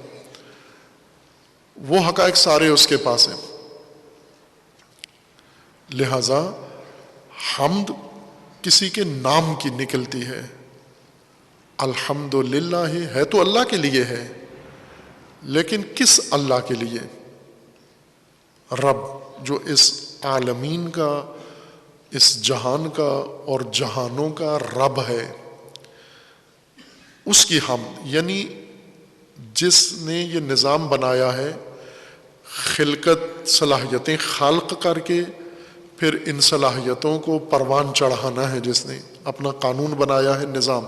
Speaker 1: وہ حقائق سارے اس کے پاس ہیں، لہذا حمد کسی کے نام کی نکلتی ہے۔ الحمدللہ ہے تو اللہ کے لیے ہے، لیکن کس اللہ کے لیے؟ رب جو اس عالمین کا، اس جہان کا اور جہانوں کا رب ہے، اس کی حمد، یعنی جس نے یہ نظام بنایا ہے، خلقت صلاحیتیں خلق کر کے پھر ان صلاحیتوں کو پروان چڑھانا ہے، جس نے اپنا قانون بنایا ہے، نظام،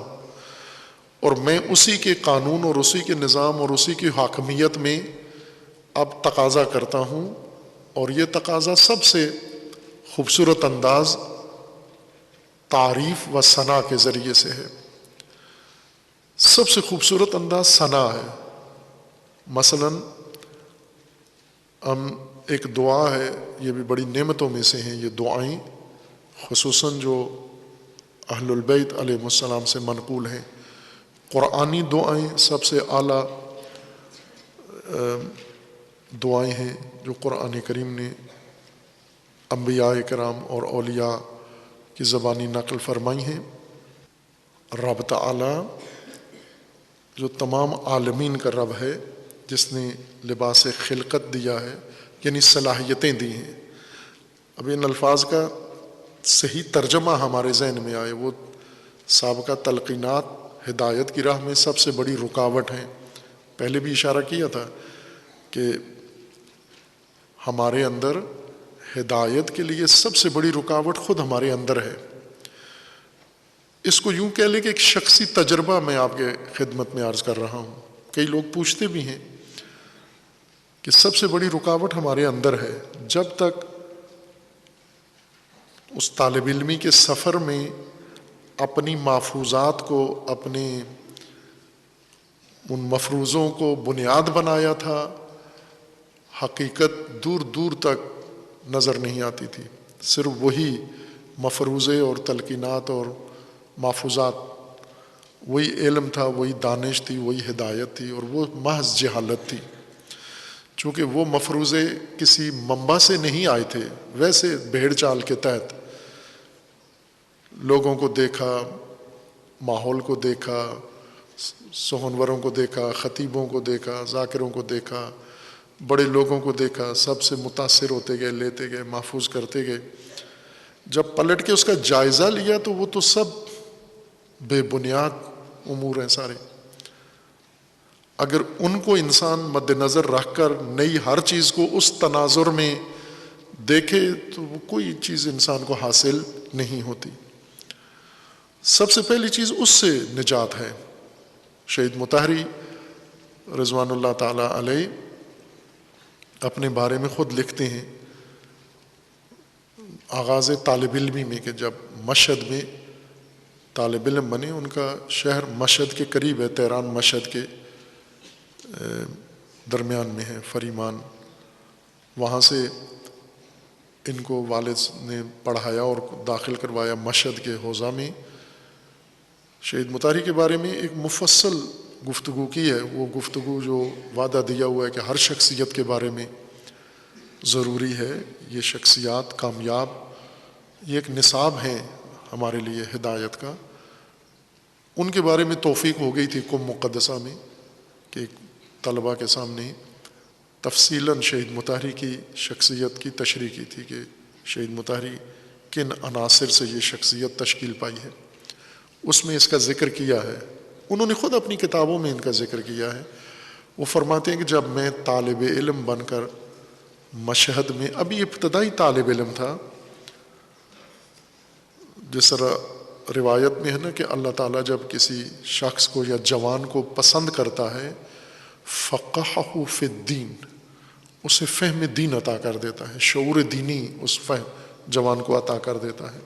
Speaker 1: اور میں اسی کے قانون اور اسی کے نظام اور اسی کی حاکمیت میں اب تقاضا کرتا ہوں، اور یہ تقاضا سب سے خوبصورت انداز تعریف و ثنا کے ذریعے سے ہے۔ سب سے خوبصورت انداز ثنا ہے۔ مثلاً ہم ایک دعا ہے، یہ بھی بڑی نعمتوں میں سے ہیں یہ دعائیں، خصوصاً جو اہل البیت علیہ السلام سے منقول ہیں۔ قرآنی دعائیں سب سے اعلیٰ دعائیں ہیں جو قرآن کریم نے انبیاء کرام اور اولیاء کی زبانی نقل فرمائی ہیں۔ رب تعالی جو تمام عالمین کا رب ہے، جس نے لباس خلقت دیا ہے، یعنی صلاحیتیں دی ہیں۔ اب ان الفاظ کا صحیح ترجمہ ہمارے ذہن میں آئے، وہ سابقہ تلقینات ہدایت کی راہ میں سب سے بڑی رکاوٹ ہیں۔ پہلے بھی اشارہ کیا تھا کہ ہمارے اندر ہدایت کے لیے سب سے بڑی رکاوٹ خود ہمارے اندر ہے۔ اس کو یوں کہہ لیں کہ ایک شخصی تجربہ میں آپ کے خدمت میں عرض کر رہا ہوں۔ کئی لوگ پوچھتے بھی ہیں کہ سب سے بڑی رکاوٹ ہمارے اندر ہے۔ جب تک اس طالب علمی کے سفر میں اپنی محفوظات کو، اپنے ان مفروضوں کو بنیاد بنایا تھا، حقیقت دور دور تک نظر نہیں آتی تھی، صرف وہی مفروضے اور تلقینات اور محفوظات، وہی علم تھا، وہی دانش تھی، وہی ہدایت تھی، اور وہ محض جہالت تھی۔ چونکہ وہ مفروضے کسی منبع سے نہیں آئے تھے، ویسے بھیڑ چال کے تحت لوگوں کو دیکھا، ماحول کو دیکھا، سخنوروں کو دیکھا، خطیبوں کو دیکھا، ذاکروں کو دیکھا، بڑے لوگوں کو دیکھا، سب سے متاثر ہوتے گئے، لیتے گئے، محفوظ کرتے گئے۔ جب پلٹ کے اس کا جائزہ لیا تو وہ تو سب بے بنیاد امور ہیں سارے۔ اگر ان کو انسان مد نظر رکھ کر نئی ہر چیز کو اس تناظر میں دیکھے تو وہ کوئی چیز انسان کو حاصل نہیں ہوتی۔ سب سے پہلی چیز اس سے نجات ہے۔ شہید مطہری رضوان اللہ تعالی علیہ اپنے بارے میں خود لکھتے ہیں، آغاز طالب علمی میں، کہ جب مشہد میں طالب علم بنے، ان کا شہر مشہد کے قریب ہے، تہران مشہد کے درمیان میں ہے، فریمان، وہاں سے ان کو والد نے پڑھایا اور داخل کروایا مشہد کے حوزہ میں۔ شہید مطہری کے بارے میں ایک مفصل گفتگو کی ہے، وہ گفتگو جو وعدہ دیا ہوا ہے کہ ہر شخصیت کے بارے میں ضروری ہے، یہ شخصیات کامیاب، یہ ایک نصاب ہے ہمارے لیے ہدایت کا۔ ان کے بارے میں توفیق ہو گئی تھی قم مقدسہ میں کہ طلباء کے سامنے تفصیلاً شہید مطہری کی شخصیت کی تشریح کی تھی کہ شہید مطہری کن عناصر سے یہ شخصیت تشکیل پائی ہے۔ اس میں اس کا ذکر کیا ہے، انہوں نے خود اپنی کتابوں میں ان کا ذکر کیا ہے۔ وہ فرماتے ہیں کہ جب میں طالب علم بن کر مشہد میں، ابھی ابتدائی طالب علم تھا، جس طرح روایت میں ہے نا کہ اللہ تعالیٰ جب کسی شخص کو یا جوان کو پسند کرتا ہے، فقہہ فی الدین، اسے فہم دین عطا کر دیتا ہے، شعور دینی اس جوان کو عطا کر دیتا ہے۔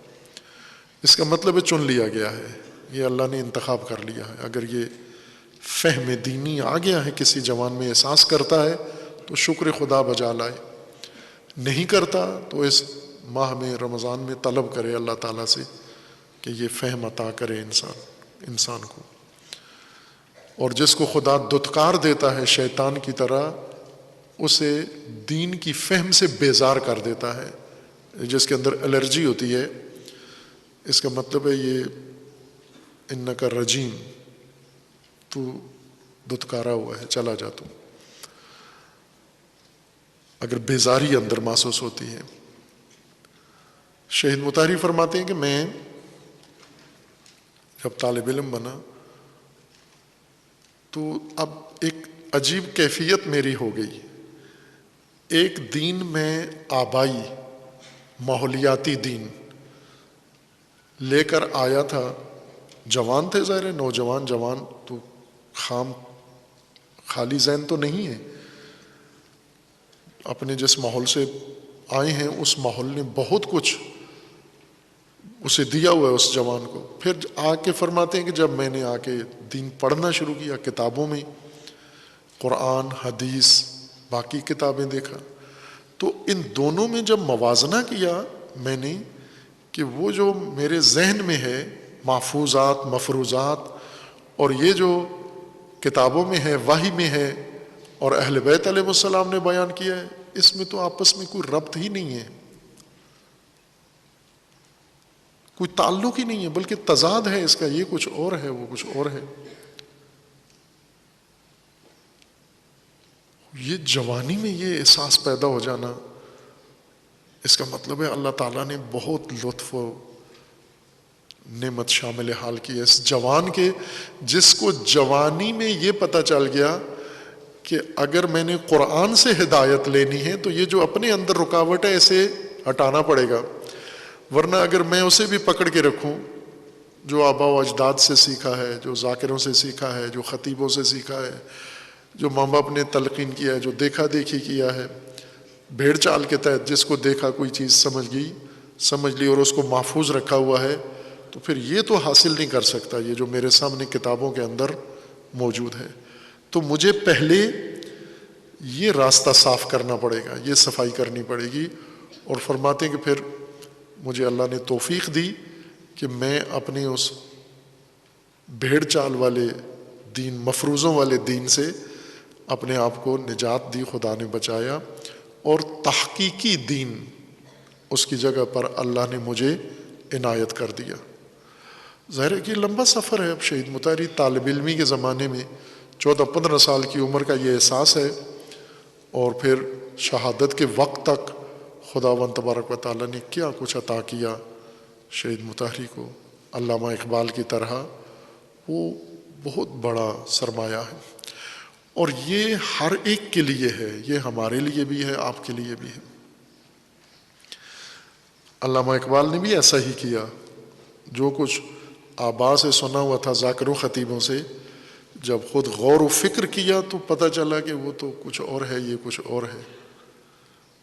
Speaker 1: اس کا مطلب ہے چن لیا گیا ہے، یہ اللہ نے انتخاب کر لیا ہے۔ اگر یہ فہم دینی آ گیا ہے کسی جوان میں، احساس کرتا ہے تو شکر خدا بجا لائے، نہیں کرتا تو اس ماہ میں رمضان میں طلب کرے اللہ تعالیٰ سے کہ یہ فہم عطا کرے انسان کو۔ اور جس کو خدا دھتکار دیتا ہے شیطان کی طرح، اسے دین کی فہم سے بیزار کر دیتا ہے۔ جس کے اندر الرجی ہوتی ہے، اس کا مطلب ہے یہ انک رجیم، تو دھتکارا ہوا ہے، چلا جا تو۔ اگر بیزاری اندر محسوس ہوتی ہے۔ شہید مطہری فرماتے ہیں کہ میں جب طالب علم بنا تو اب ایک عجیب کیفیت میری ہو گئی۔ ایک دین میں آبائی ماحولیاتی دین لے کر آیا تھا، جوان تھے، ظاہر ہے نوجوان جوان تو خالی ذہن تو نہیں ہے، اپنے جس ماحول سے آئے ہیں اس ماحول نے بہت کچھ اسے دیا ہوا ہے اس جوان کو۔ پھر آ کے فرماتے ہیں کہ جب میں نے آ کے دین پڑھنا شروع کیا، کتابوں میں قرآن حدیث باقی کتابیں دیکھا، تو ان دونوں میں جب موازنہ کیا میں نے کہ وہ جو میرے ذہن میں ہے محفوظات مفروضات، اور یہ جو کتابوں میں ہے وحی میں ہے اور اہل بیت علیہ السلام نے بیان کیا ہے، اس میں تو آپس میں کوئی ربط ہی نہیں ہے، کوئی تعلق ہی نہیں ہے، بلکہ تضاد ہے اس کا، یہ کچھ اور ہے وہ کچھ اور ہے۔ یہ جوانی میں یہ احساس پیدا ہو جانا، اس کا مطلب ہے اللہ تعالیٰ نے بہت لطف و نعمت شامل حال کی ہے اس جوان کے، جس کو جوانی میں یہ پتہ چل گیا کہ اگر میں نے قرآن سے ہدایت لینی ہے تو یہ جو اپنے اندر رکاوٹ ہے اسے ہٹانا پڑے گا، ورنہ اگر میں اسے بھی پکڑ کے رکھوں جو آبا و اجداد سے سیکھا ہے، جو ذاکروں سے سیکھا ہے، جو خطیبوں سے سیکھا ہے، جو ماں باپ نے تلقین کیا ہے، جو دیکھا دیکھی کیا ہے، بھیڑ چال کے تحت جس کو دیکھا کوئی چیز سمجھ لی اور اس کو محفوظ رکھا ہوا ہے، تو پھر یہ تو حاصل نہیں کر سکتا یہ جو میرے سامنے کتابوں کے اندر موجود ہے۔ تو مجھے پہلے یہ راستہ صاف کرنا پڑے گا، یہ صفائی کرنی پڑے گی۔ اور فرماتے ہیں کہ پھر مجھے اللہ نے توفیق دی کہ میں اپنے اس بھیڑ چال والے دین، مفروضوں والے دین سے اپنے آپ کو نجات دی، خدا نے بچایا، اور تحقیقی دین اس کی جگہ پر اللہ نے مجھے عنایت کر دیا۔ ظاہر ہے کہ لمبا سفر ہے۔ اب شہید مطہری طالب علمی کے زمانے میں 14-15 سال کی عمر کا یہ احساس ہے، اور پھر شہادت کے وقت تک خداوند تبارک و تعالیٰ نے کیا کچھ عطا کیا شہید مطہری کو، علامہ اقبال کی طرح، وہ بہت بڑا سرمایہ ہے، اور یہ ہر ایک کے لیے ہے، یہ ہمارے لیے بھی ہے، آپ کے لیے بھی ہے۔ علامہ اقبال نے بھی ایسا ہی کیا، جو کچھ آبا سے سنا ہوا تھا ذاکروں خطیبوں سے، جب خود غور و فکر کیا تو پتہ چلا کہ وہ تو کچھ اور ہے، یہ کچھ اور ہے۔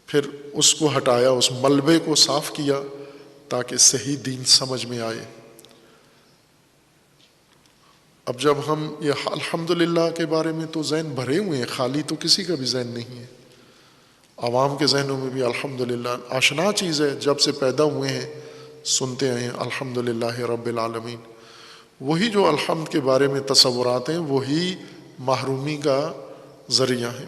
Speaker 1: پھر اس کو ہٹایا، اس ملبے کو صاف کیا تاکہ صحیح دین سمجھ میں آئے۔ اب جب ہم یہ الحمدللہ کے بارے میں تو ذہن بھرے ہوئے ہیں، خالی تو کسی کا بھی ذہن نہیں ہے، عوام کے ذہنوں میں بھی الحمدللہ آشنا چیز ہے، جب سے پیدا ہوئے ہیں سنتے آئے ہیں الحمدللہ رب العالمین۔ وہی جو الحمد کے بارے میں تصورات ہیں وہی محرومی کا ذریعہ ہیں۔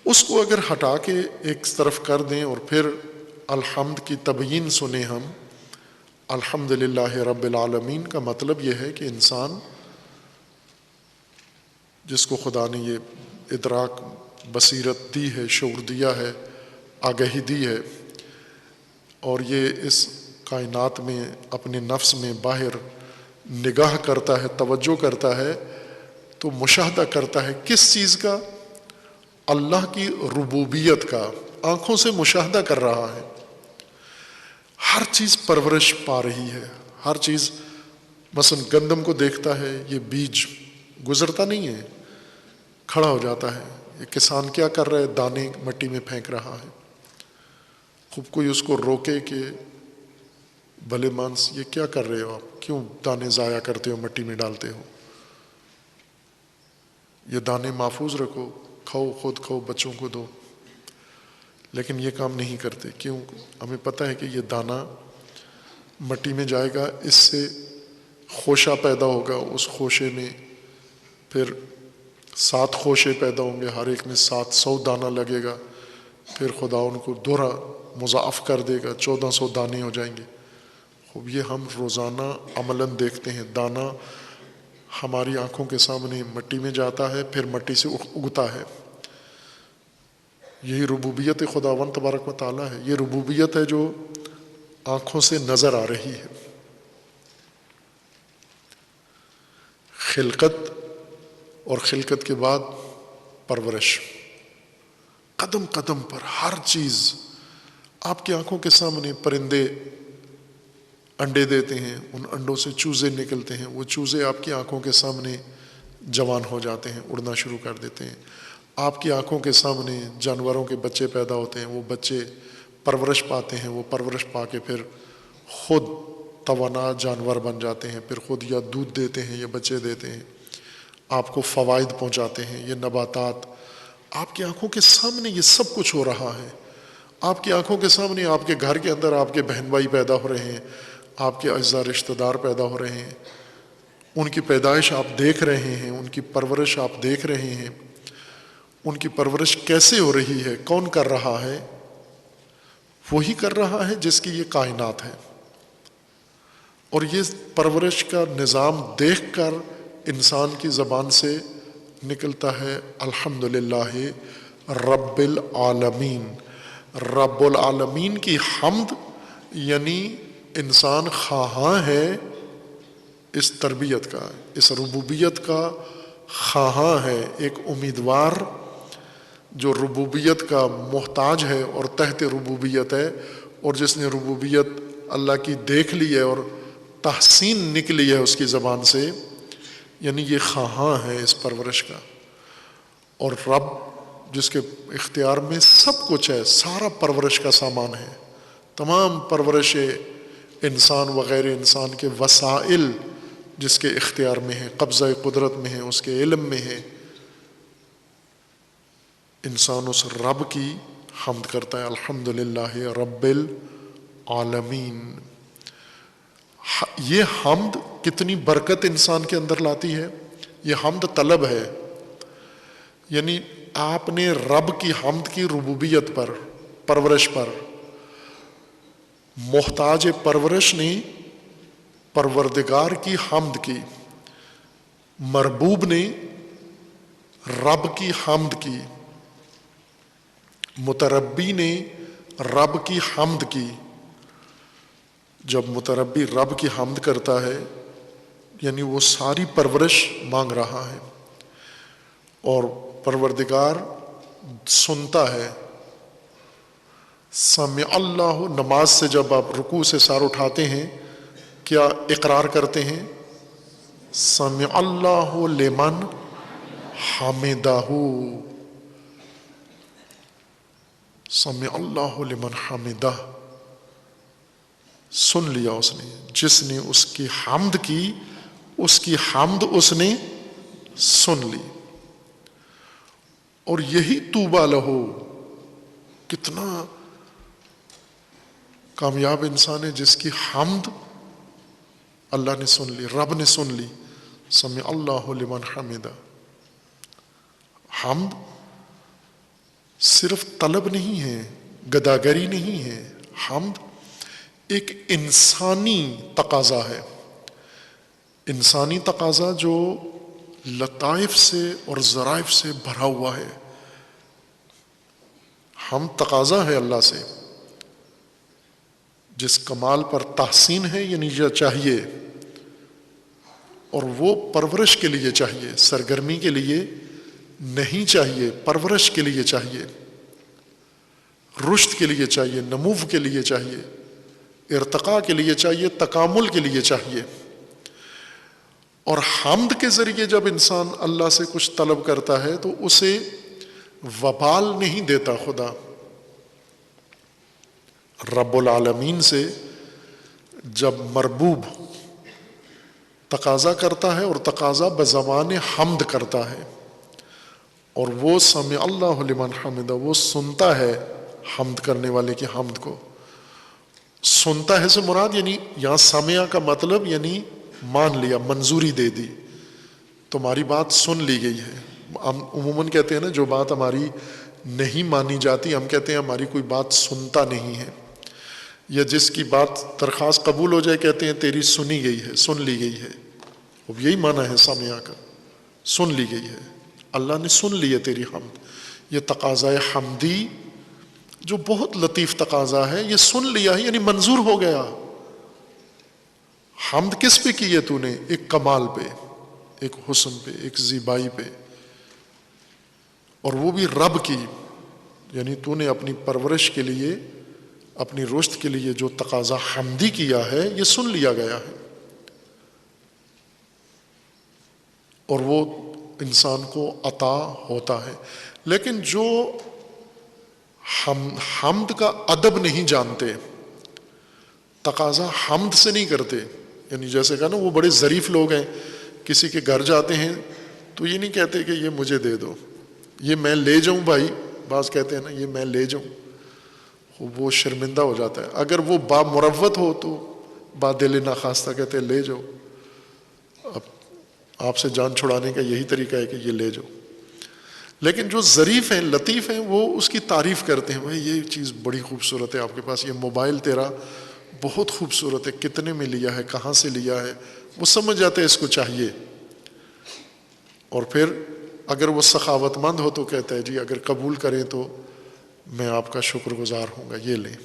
Speaker 1: اس کو اگر ہٹا کے ایک طرف کر دیں اور پھر الحمد کی تبیین سنیں ہم، الحمدللہ رب العالمین کا مطلب یہ ہے کہ انسان جس کو خدا نے یہ ادراک بصیرت دی ہے، شعور دیا ہے، آگہی دی ہے، اور یہ اس کائنات میں اپنے نفس میں باہر نگاہ کرتا ہے، توجہ کرتا ہے، تو مشاہدہ کرتا ہے کس چیز کا؟ اللہ کی ربوبیت کا، آنکھوں سے مشاہدہ کر رہا ہے۔ ہر چیز پرورش پا رہی ہے، ہر چیز، مثلا گندم کو دیکھتا ہے، یہ بیج گزرتا نہیں ہے، کھڑا ہو جاتا ہے، یہ کسان کیا کر رہا ہے؟ دانے مٹی میں پھینک رہا ہے، خوب کوئی اس کو روکے کہ بھلے مانس یہ کیا کر رہے ہو آپ، کیوں دانے ضائع کرتے ہو، مٹی میں ڈالتے ہو، یہ دانے محفوظ رکھو، کھاؤ، خود کھاؤ، بچوں کو دو. لیکن یہ کام نہیں کرتے. کیوں؟ ہمیں پتہ ہے کہ یہ دانہ مٹی میں جائے گا، اس سے خوشہ پیدا ہوگا، اس خوشے میں پھر 7 خوشے پیدا ہوں گے، ہر ایک میں 700 دانہ لگے گا، پھر خدا ان کو دوہرا مضاعف کر دے گا، 1400 دانے ہو جائیں گے. خوب یہ ہم روزانہ عملاً دیکھتے ہیں، دانہ ہماری آنکھوں کے سامنے مٹی میں جاتا ہے، پھر مٹی سے اگتا ہے. یہی ربوبیت خداوند تبارک و تعالیٰ ہے. یہ ربوبیت ہے جو آنکھوں سے نظر آ رہی ہے. خلقت اور خلقت کے بعد پرورش، قدم قدم پر ہر چیز آپ کی آنکھوں کے سامنے. پرندے انڈے دیتے ہیں، ان انڈوں سے چوزے نکلتے ہیں، وہ چوزے آپ کی آنکھوں کے سامنے جوان ہو جاتے ہیں، اڑنا شروع کر دیتے ہیں. آپ کی آنکھوں کے سامنے جانوروں کے بچے پیدا ہوتے ہیں، وہ بچے پرورش پاتے ہیں، وہ پرورش پا کے پھر خود توانا جانور بن جاتے ہیں، پھر خود یا دودھ دیتے ہیں یا بچے دیتے ہیں، آپ کو فوائد پہنچاتے ہیں. یہ نباتات آپ کی آنکھوں کے سامنے یہ سب کچھ ہو رہا ہے. آپ کی آنکھوں کے سامنے آپ کے گھر کے اندر آپ کے بہن بھائی پیدا ہو رہے ہیں، آپ کے اعزاء رشتہ دار پیدا ہو رہے ہیں، ان کی پیدائش آپ دیکھ رہے ہیں، ان کی پرورش آپ دیکھ رہے ہیں. ان کی پرورش کیسے ہو رہی ہے، کون کر رہا ہے؟ وہی کر رہا ہے جس کی یہ کائنات ہے. اور یہ پرورش کا نظام دیکھ کر انسان کی زبان سے نکلتا ہے الحمدللہ رب العالمین. رب العالمین کی حمد، یعنی انسان خواہاں ہے اس تربیت کا، اس ربوبیت کا خواہاں ہے، ایک امیدوار جو ربوبیت کا محتاج ہے اور تحت ربوبیت ہے، اور جس نے ربوبیت اللہ کی دیکھ لی ہے اور تحسین نکلی ہے اس کی زبان سے، یعنی یہ خواہاں ہے اس پرورش کا. اور رب جس کے اختیار میں سب کچھ ہے، سارا پرورش کا سامان ہے، تمام پرورش انسان وغیر انسان کے وسائل جس کے اختیار میں ہے، قبضہ قدرت میں ہے، اس کے علم میں ہے. انسان اس رب کی حمد کرتا ہے، الحمدللہ رب العالمین. یہ حمد کتنی برکت انسان کے اندر لاتی ہے. یہ حمد طلب ہے، یعنی آپ نے رب کی حمد کی ربوبیت پر، پرورش پر. محتاج پرورش نے پروردگار کی حمد کی، مربوب نے رب کی حمد کی، متربی نے رب کی حمد کی. جب متربی رب کی حمد کرتا ہے یعنی وہ ساری پرورش مانگ رہا ہے، اور پروردگار سنتا ہے. سمع اللہ، نماز سے جب آپ رکوع سے سر اٹھاتے ہیں کیا اقرار کرتے ہیں؟ سمع اللہ لمن حمدہ، سمع اللہ لمن حمدہ، سن لیا اس نے، جس نے اس کی حمد کی اس کی حمد اس نے سن لی. اور یہی طوبیٰ لہو، کتنا کامیاب انسان ہے جس کی حمد اللہ نے سن لی، رب نے سن لی. سمع اللہ لمن حمدہ. حمد صرف طلب نہیں ہے، گداگری نہیں ہے. حمد ایک انسانی تقاضا ہے، انسانی تقاضا جو لطائف سے اور ظرائف سے بھرا ہوا ہے. ہم تقاضا ہے اللہ سے، جس کمال پر تحسین ہے یعنی یہ چاہیے، اور وہ پرورش کے لیے چاہیے، سرگرمی کے لیے نہیں چاہیے، پرورش کے لیے چاہیے، رشد کے لیے چاہیے، نمو کے لیے چاہیے، ارتقاء کے لیے چاہیے، تکامل کے لیے چاہیے. اور حمد کے ذریعے جب انسان اللہ سے کچھ طلب کرتا ہے تو اسے وبال نہیں دیتا خدا. رب العالمین سے جب مربوب تقاضا کرتا ہے اور تقاضا بزبان حمد کرتا ہے، اور وہ سمع اللہ لمن حمدہ، وہ سنتا ہے حمد کرنے والے کی حمد کو. سنتا ہے سے مراد یعنی یہاں سمع کا مطلب یعنی مان لیا، منظوری دے دی، تمہاری بات سن لی گئی ہے. ہم عموماً کہتے ہیں نا جو بات ہماری نہیں مانی جاتی، ہم کہتے ہیں ہماری کوئی بات سنتا نہیں ہے، یا جس کی بات درخواست قبول ہو جائے کہتے ہیں تیری سنی گئی ہے، سن لی گئی ہے. اب یہی معنی ہے سمع کا، سن لی گئی ہے، اللہ نے سن لی ہے تیری حمد. یہ تقاضۂ حمدی جو بہت لطیف تقاضا ہے، یہ سن لیا ہے یعنی منظور ہو گیا. حمد کس پہ کی ہے تو نے؟ ایک کمال پہ، ایک حسن پہ، ایک زیبائی پہ، اور وہ بھی رب کی. یعنی تو نے اپنی پرورش کے لیے، اپنی رشد کے لیے جو تقاضا حمدی کیا ہے یہ سن لیا گیا ہے، اور وہ انسان کو عطا ہوتا ہے. لیکن جو حمد کا ادب نہیں جانتے، تقاضا حمد سے نہیں کرتے، یعنی جیسے کہا نا وہ بڑے ظریف لوگ ہیں، کسی کے گھر جاتے ہیں تو یہ نہیں کہتے کہ یہ مجھے دے دو، یہ میں لے جاؤں بھائی، بعض کہتے ہیں نا یہ میں لے جاؤں، وہ شرمندہ ہو جاتا ہے. اگر وہ با مروت ہو تو با دل ناخواستہ کہتے ہیں لے جاؤ. اب آپ سے جان چھڑانے کا یہی طریقہ ہے کہ یہ لے جاؤ. لیکن جو ظریف ہیں، لطیف ہیں، وہ اس کی تعریف کرتے ہیں، بھائی یہ چیز بڑی خوبصورت ہے آپ کے پاس، یہ موبائل تیرا بہت خوبصورت ہے، کتنے میں لیا ہے، کہاں سے لیا ہے. وہ سمجھ جاتے ہیں اس کو چاہیے. اور پھر اگر وہ سخاوت مند ہو تو کہتا ہے جی اگر قبول کریں تو میں آپ کا شکر گزار ہوں گا، یہ لیں.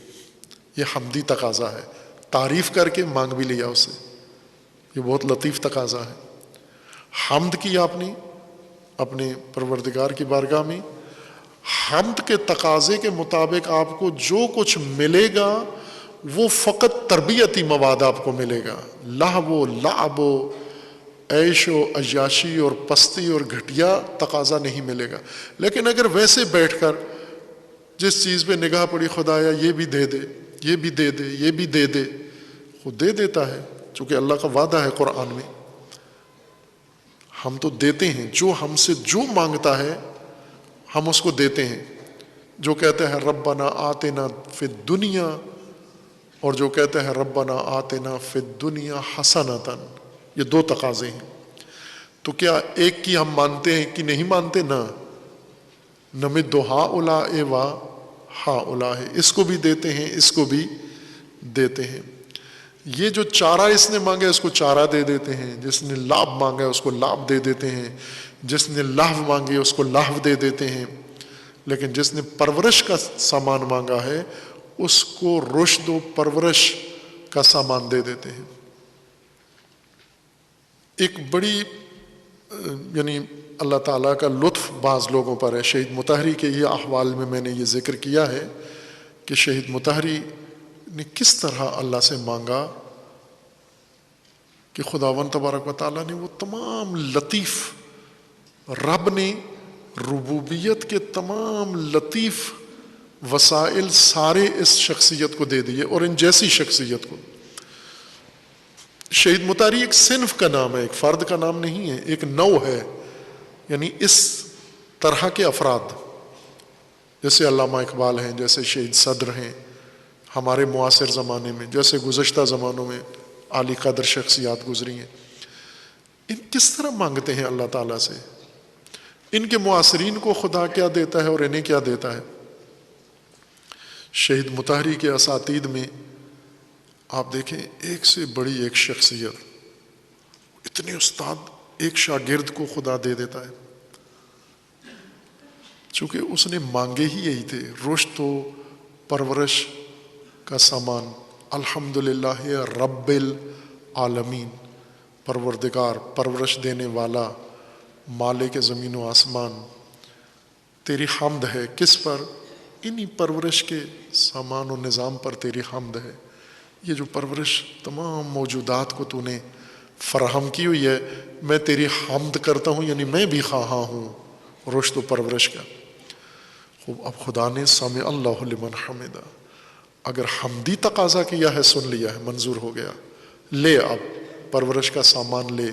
Speaker 1: یہ حمدی تقاضا ہے، تعریف کر کے مانگ بھی لیا اس سے. یہ بہت لطیف تقاضا ہے. حمد کی آپ نے اپنے پروردگار کی بارگاہ میں، حمد کے تقاضے کے مطابق آپ کو جو کچھ ملے گا وہ فقط تربیتی مواد آپ کو ملے گا. لہو و لعب و عیش و عیاشی اور پستی اور گھٹیا تقاضا نہیں ملے گا. لیکن اگر ویسے بیٹھ کر جس چیز پہ نگاہ پڑی خدایا یہ بھی دے دے، یہ بھی دے دے، یہ بھی دے دے، خود دے دیتا ہے، چونکہ اللہ کا وعدہ ہے قرآن میں. ہم تو دیتے ہیں، جو ہم سے جو مانگتا ہے ہم اس کو دیتے ہیں. جو کہتا ہے ربنا آتنا فی الدنیا، اور جو کہتا ہے ربنا آتنا فی الدنیا حسنۃ، یہ دو تقاضے ہیں. تو کیا ایک کی ہم مانتے ہیں کہ نہیں مانتے؟ نہ نمد ہؤلاء و ہؤلاء، اس کو بھی دیتے ہیں، اس کو بھی دیتے ہیں. یہ جو چارہ اس نے مانگا اس کو چارہ دے دیتے ہیں، جس نے لاب مانگا اس کو لاب دے دیتے ہیں، جس نے لہو مانگے اس کو لہو دے دیتے ہیں. لیکن جس نے پرورش کا سامان مانگا ہے اس کو رشد و پرورش کا سامان دے دیتے ہیں. ایک بڑی یعنی اللہ تعالیٰ کا لطف بعض لوگوں پر ہے. شہید مطہری کے یہ احوال میں نے یہ ذکر کیا ہے کہ شہید مطہری نے کس طرح اللہ سے مانگا کہ خداوند تبارک و تعالیٰ نے وہ تمام لطیف، رب نے ربوبیت کے تمام لطیف وسائل سارے اس شخصیت کو دے دیے، اور ان جیسی شخصیت کو. شہید مطہری ایک صنف کا نام ہے، ایک فرد کا نام نہیں ہے، ایک نوع ہے. یعنی اس طرح کے افراد جیسے علامہ اقبال ہیں، جیسے شہید صدر ہیں ہمارے معاصر زمانے میں، جیسے گزشتہ زمانوں میں عالی قدر شخصیات گزری ہیں، ان کس طرح مانگتے ہیں اللہ تعالیٰ سے. ان کے معاصرین کو خدا کیا دیتا ہے اور انہیں کیا دیتا ہے. شہید مطہری کے اساتید میں آپ دیکھیں ایک سے بڑی ایک شخصیت، اتنے استاد، ایک شاگرد کو خدا دے دیتا ہے چونکہ اس نے مانگے ہی یہی تھے، رشد و پرورش کا سامان. الحمدللہ رب العالمین، پروردگار، پرورش دینے والا، مالک زمین و آسمان، تیری حمد ہے. کس پر؟ انہی پرورش کے سامان و نظام پر تیری حمد ہے. یہ جو پرورش تمام موجودات کو تو نے فراہم کی ہوئی ہے، میں تیری حمد کرتا ہوں، یعنی میں بھی خواہاں ہوں رشد و پرورش کا. اب خدا نے سمع اللہ لمن حمدہ، اگر حمدی تقاضا کیا ہے سن لیا ہے، منظور ہو گیا، لے اب پرورش کا سامان لے.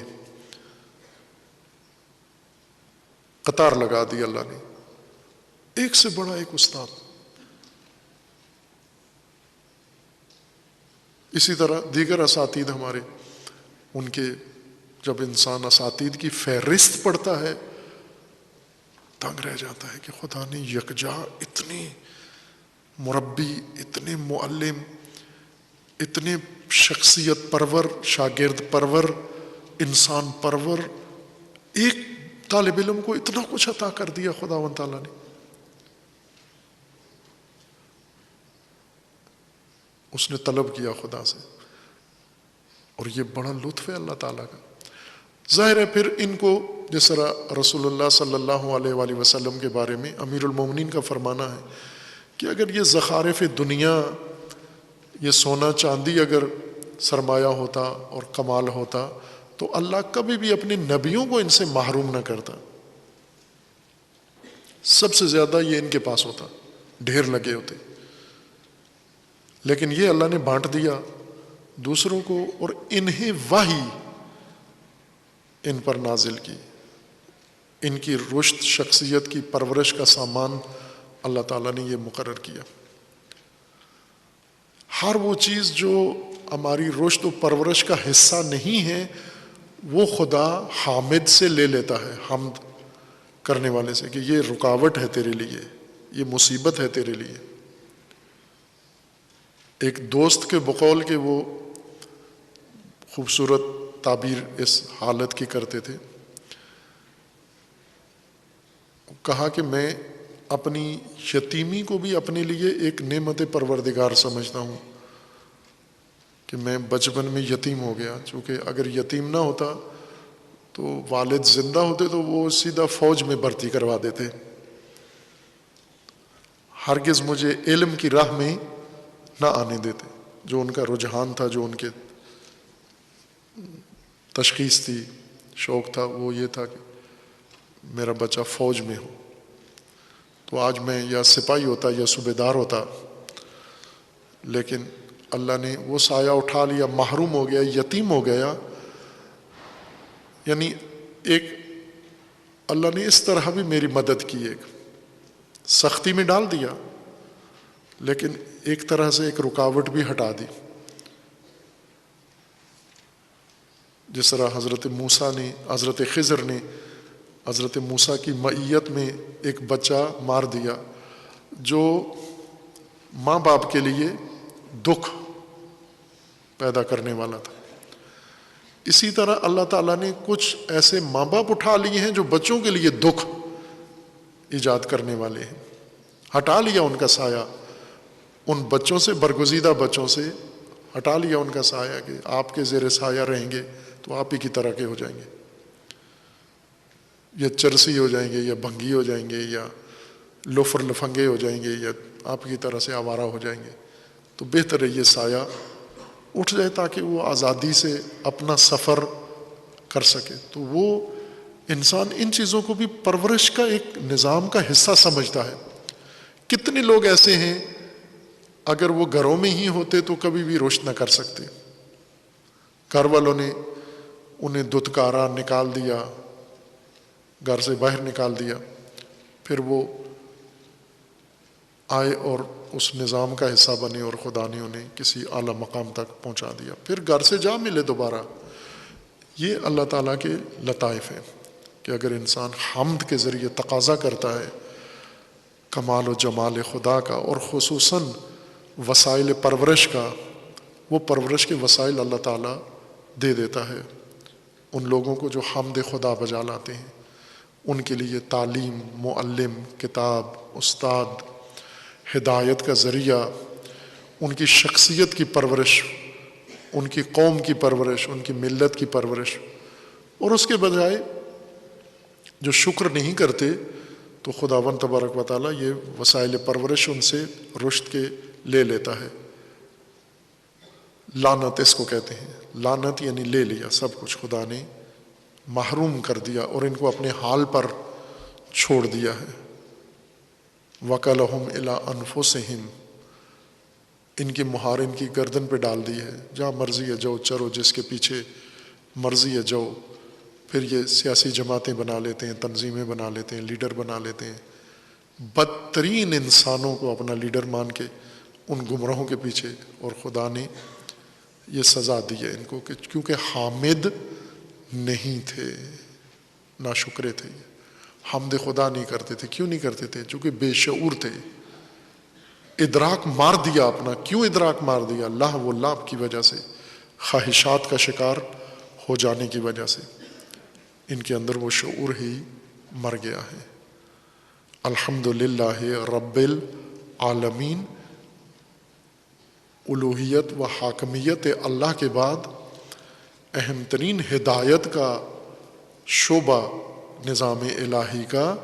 Speaker 1: قطار لگا دی اللہ نے، ایک سے بڑا ایک استاد. اسی طرح دیگر اساتید ہمارے، ان کے جب انسان اساتید کی فہرست پڑھتا ہے تنگ رہ جاتا ہے کہ خدا نے یکجا اتنے مربی، اتنے معلم، اتنے شخصیت پرور، شاگرد پرور، انسان پرور، ایک طالب علم کو اتنا کچھ عطا کر دیا خداوند تعالیٰ نے. اس نے طلب کیا خدا سے، اور یہ بڑا لطف ہے اللہ تعالیٰ کا. ظاہر ہے پھر ان کو جس طرح رسول اللہ صلی اللہ علیہ وآلہ وسلم کے بارے میں امیر المومنین کا فرمانا ہے کہ اگر یہ زخارف دنیا، یہ سونا چاندی اگر سرمایہ ہوتا اور کمال ہوتا تو اللہ کبھی بھی اپنے نبیوں کو ان سے محروم نہ کرتا. سب سے زیادہ یہ ان کے پاس ہوتا، ڈھیر لگے ہوتے، لیکن یہ اللہ نے بانٹ دیا دوسروں کو، اور انہیں وحی ان پر نازل کی. ان کی رشد، شخصیت کی پرورش کا سامان اللہ تعالیٰ نے یہ مقرر کیا. ہر وہ چیز جو ہماری رشد و پرورش کا حصہ نہیں ہے وہ خدا حامد سے لے لیتا ہے، حمد کرنے والے سے، کہ یہ رکاوٹ ہے تیرے لیے، یہ مصیبت ہے تیرے لیے. ایک دوست کے بقول کے وہ خوبصورت تعبیر اس حالت کی کرتے تھے. کہا کہ میں اپنی یتیمی کو بھی اپنے لیے ایک نعمت پروردگار سمجھتا ہوں کہ میں بچپن میں یتیم ہو گیا. چونکہ اگر یتیم نہ ہوتا تو والد زندہ ہوتے تو وہ سیدھا فوج میں بھرتی کروا دیتے. ہرگز مجھے علم کی راہ میں نہ آنے دیتے. جو ان کا رجحان تھا، جو ان کے تشخیص تھی، شوق تھا، وہ یہ تھا کہ میرا بچہ فوج میں ہو. تو آج میں یا سپاہی ہوتا یا صوبیدار ہوتا، لیکن اللہ نے وہ سایہ اٹھا لیا، محروم ہو گیا، یتیم ہو گیا. یعنی ایک اللہ نے اس طرح بھی میری مدد کی، ایک سختی میں ڈال دیا لیکن ایک طرح سے ایک رکاوٹ بھی ہٹا دی. جس طرح حضرت موسیٰ نے، حضرت خضر نے حضرت موسیٰ کی معیت میں ایک بچہ مار دیا جو ماں باپ کے لیے دکھ پیدا کرنے والا تھا. اسی طرح اللہ تعالیٰ نے کچھ ایسے ماں باپ اٹھا لیے ہیں جو بچوں کے لیے دکھ ایجاد کرنے والے ہیں. ہٹا لیا ان کا سایہ، ان بچوں سے، برگزیدہ بچوں سے ہٹا لیا ان کا سایہ کہ آپ کے زیر سایہ رہیں گے تو آپ ہی کی طرح کے ہو جائیں گے، یا چرسی ہو جائیں گے، یا بھنگی ہو جائیں گے، یا لفر لفنگے ہو جائیں گے، یا آپ کی طرح سے آوارہ ہو جائیں گے. تو بہتر ہے یہ سایہ اٹھ جائے تاکہ وہ آزادی سے اپنا سفر کر سکے. تو وہ انسان ان چیزوں کو بھی پرورش کا ایک نظام کا حصہ سمجھتا ہے. کتنے لوگ ایسے ہیں اگر وہ گھروں میں ہی ہوتے تو کبھی بھی رشد نہ کر سکتے. گھر والوں نے انہیں دھتکارا، نکال دیا، گھر سے باہر نکال دیا، پھر وہ آئے اور اس نظام کا حصہ بنے اور خدا نے انہیں کسی اعلیٰ مقام تک پہنچا دیا، پھر گھر سے جا ملے دوبارہ. یہ اللہ تعالیٰ کے لطائف ہیں کہ اگر انسان حمد کے ذریعے تقاضا کرتا ہے کمال و جمال خدا کا، اور خصوصاً وسائل پرورش کا، وہ پرورش کے وسائل اللہ تعالیٰ دے دیتا ہے ان لوگوں کو جو حمد خدا بجا لاتے ہیں. ان کے لیے تعلیم، معلم، کتاب، استاد، ہدایت کا ذریعہ، ان کی شخصیت کی پرورش، ان کی قوم کی پرورش، ان کی ملت کی پرورش. اور اس کے بجائے جو شکر نہیں کرتے تو خداوند تبارک و تعالیٰ یہ وسائل پرورش ان سے رشد کے لے لیتا ہے. لعنت اس کو کہتے ہیں. لعنت یعنی لے لیا سب کچھ، خدا نے محروم کر دیا اور ان کو اپنے حال پر چھوڑ دیا ہے. وَكَلَهُمْ إِلَىٰ أَنفُسِهِمْ، ان کی مہار ان کی گردن پہ ڈال دی ہے، جہاں مرضی ہے جاؤ چرو، جس کے پیچھے مرضی ہے جاؤ۔ پھر یہ سیاسی جماعتیں بنا لیتے ہیں، تنظیمیں بنا لیتے ہیں، لیڈر بنا لیتے ہیں، بدترین انسانوں کو اپنا لیڈر مان کے ان گمراہوں کے پیچھے۔ اور خدا نے یہ سزا دی ہے ان کو کہ کیونکہ حامد نہیں تھے، ناشکرے تھے، حمد خدا نہیں کرتے تھے۔ کیوں نہیں کرتے تھے؟ چونکہ بے شعور تھے، ادراک مار دیا اپنا۔ کیوں ادراک مار دیا؟ لاہ و لعب کی وجہ سے، خواہشات کا شکار ہو جانے کی وجہ سے ان کے اندر وہ شعور ہی مر گیا ہے۔ الحمدللہ رب العالمین، الوہیت و حاکمیت اللہ کے بعد اہم ترین ہدایت کا شعبہ نظام الہی کا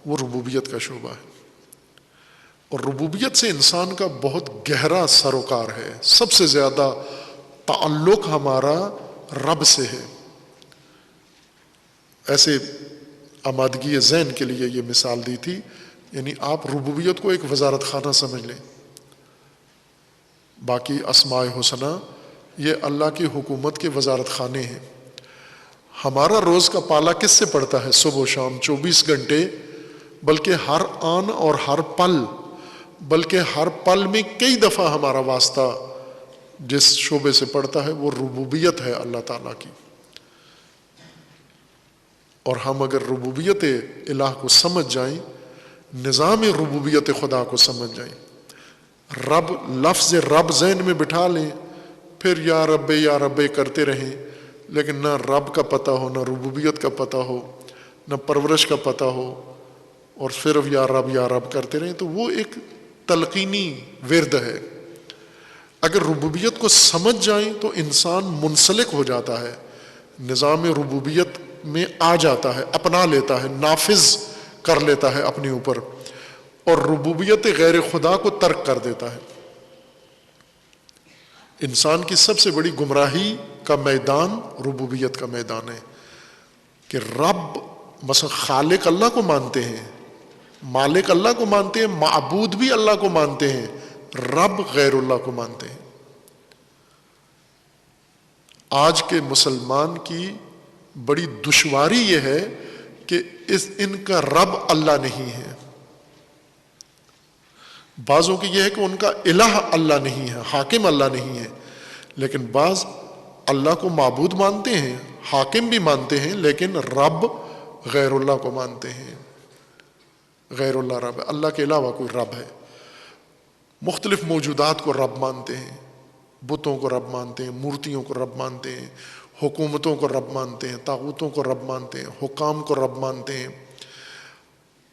Speaker 1: وہ ربوبیت کا شعبہ ہے، اور ربوبیت سے انسان کا بہت گہرا سروکار ہے۔ سب سے زیادہ تعلق ہمارا رب سے ہے۔ ایسے آمادگی ذہن کے لیے یہ مثال دی تھی، یعنی آپ ربوبیت کو ایک وزارت خانہ سمجھ لیں، باقی اسماء حسنہ یہ اللہ کی حکومت کے وزارت خانے ہیں۔ ہمارا روز کا پالا کس سے پڑتا ہے؟ صبح و شام 24 گھنٹے، بلکہ ہر آن اور ہر پل، بلکہ ہر پل میں کئی دفعہ ہمارا واسطہ جس شعبے سے پڑتا ہے وہ ربوبیت ہے اللہ تعالیٰ کی۔ اور ہم اگر ربوبیت الہ کو سمجھ جائیں، نظام ربوبیت خدا کو سمجھ جائیں، رب لفظ رب ذہن میں بٹھا لیں، پھر یا رب کرتے رہیں، لیکن نہ رب کا پتہ ہو، نہ ربوبیت کا پتہ ہو، نہ پرورش کا پتہ ہو، اور صرف یا رب کرتے رہیں، تو وہ ایک تلقینی ورد ہے۔ اگر ربوبیت کو سمجھ جائیں تو انسان منسلک ہو جاتا ہے، نظام ربوبیت میں آ جاتا ہے، اپنا لیتا ہے، نافذ کر لیتا ہے اپنے اوپر، اور ربوبیت غیر خدا کو ترک کر دیتا ہے۔ انسان کی سب سے بڑی گمراہی کا میدان ربوبیت کا میدان ہے کہ رب مثلا خالق اللہ کو مانتے ہیں، مالک اللہ کو مانتے ہیں، معبود بھی اللہ کو مانتے ہیں، رب غیر اللہ کو مانتے ہیں۔ آج کے مسلمان کی بڑی دشواری یہ ہے کہ ان کا رب اللہ نہیں ہے۔ بعضوں کی یہ ہے کہ ان کا الہ اللہ نہیں ہے، حاکم اللہ نہیں ہے، لیکن بعض اللہ کو معبود مانتے ہیں، حاکم بھی مانتے ہیں، لیکن رب غیر اللہ کو مانتے ہیں۔ غیر اللہ رب ہے، اللہ کے علاوہ کوئی رب ہے۔ مختلف موجودات کو رب مانتے ہیں، بتوں کو رب مانتے ہیں، مورتیوں کو رب مانتے ہیں، حکومتوں کو رب مانتے ہیں، طاغوتوں کو رب مانتے ہیں، حکام کو رب مانتے ہیں،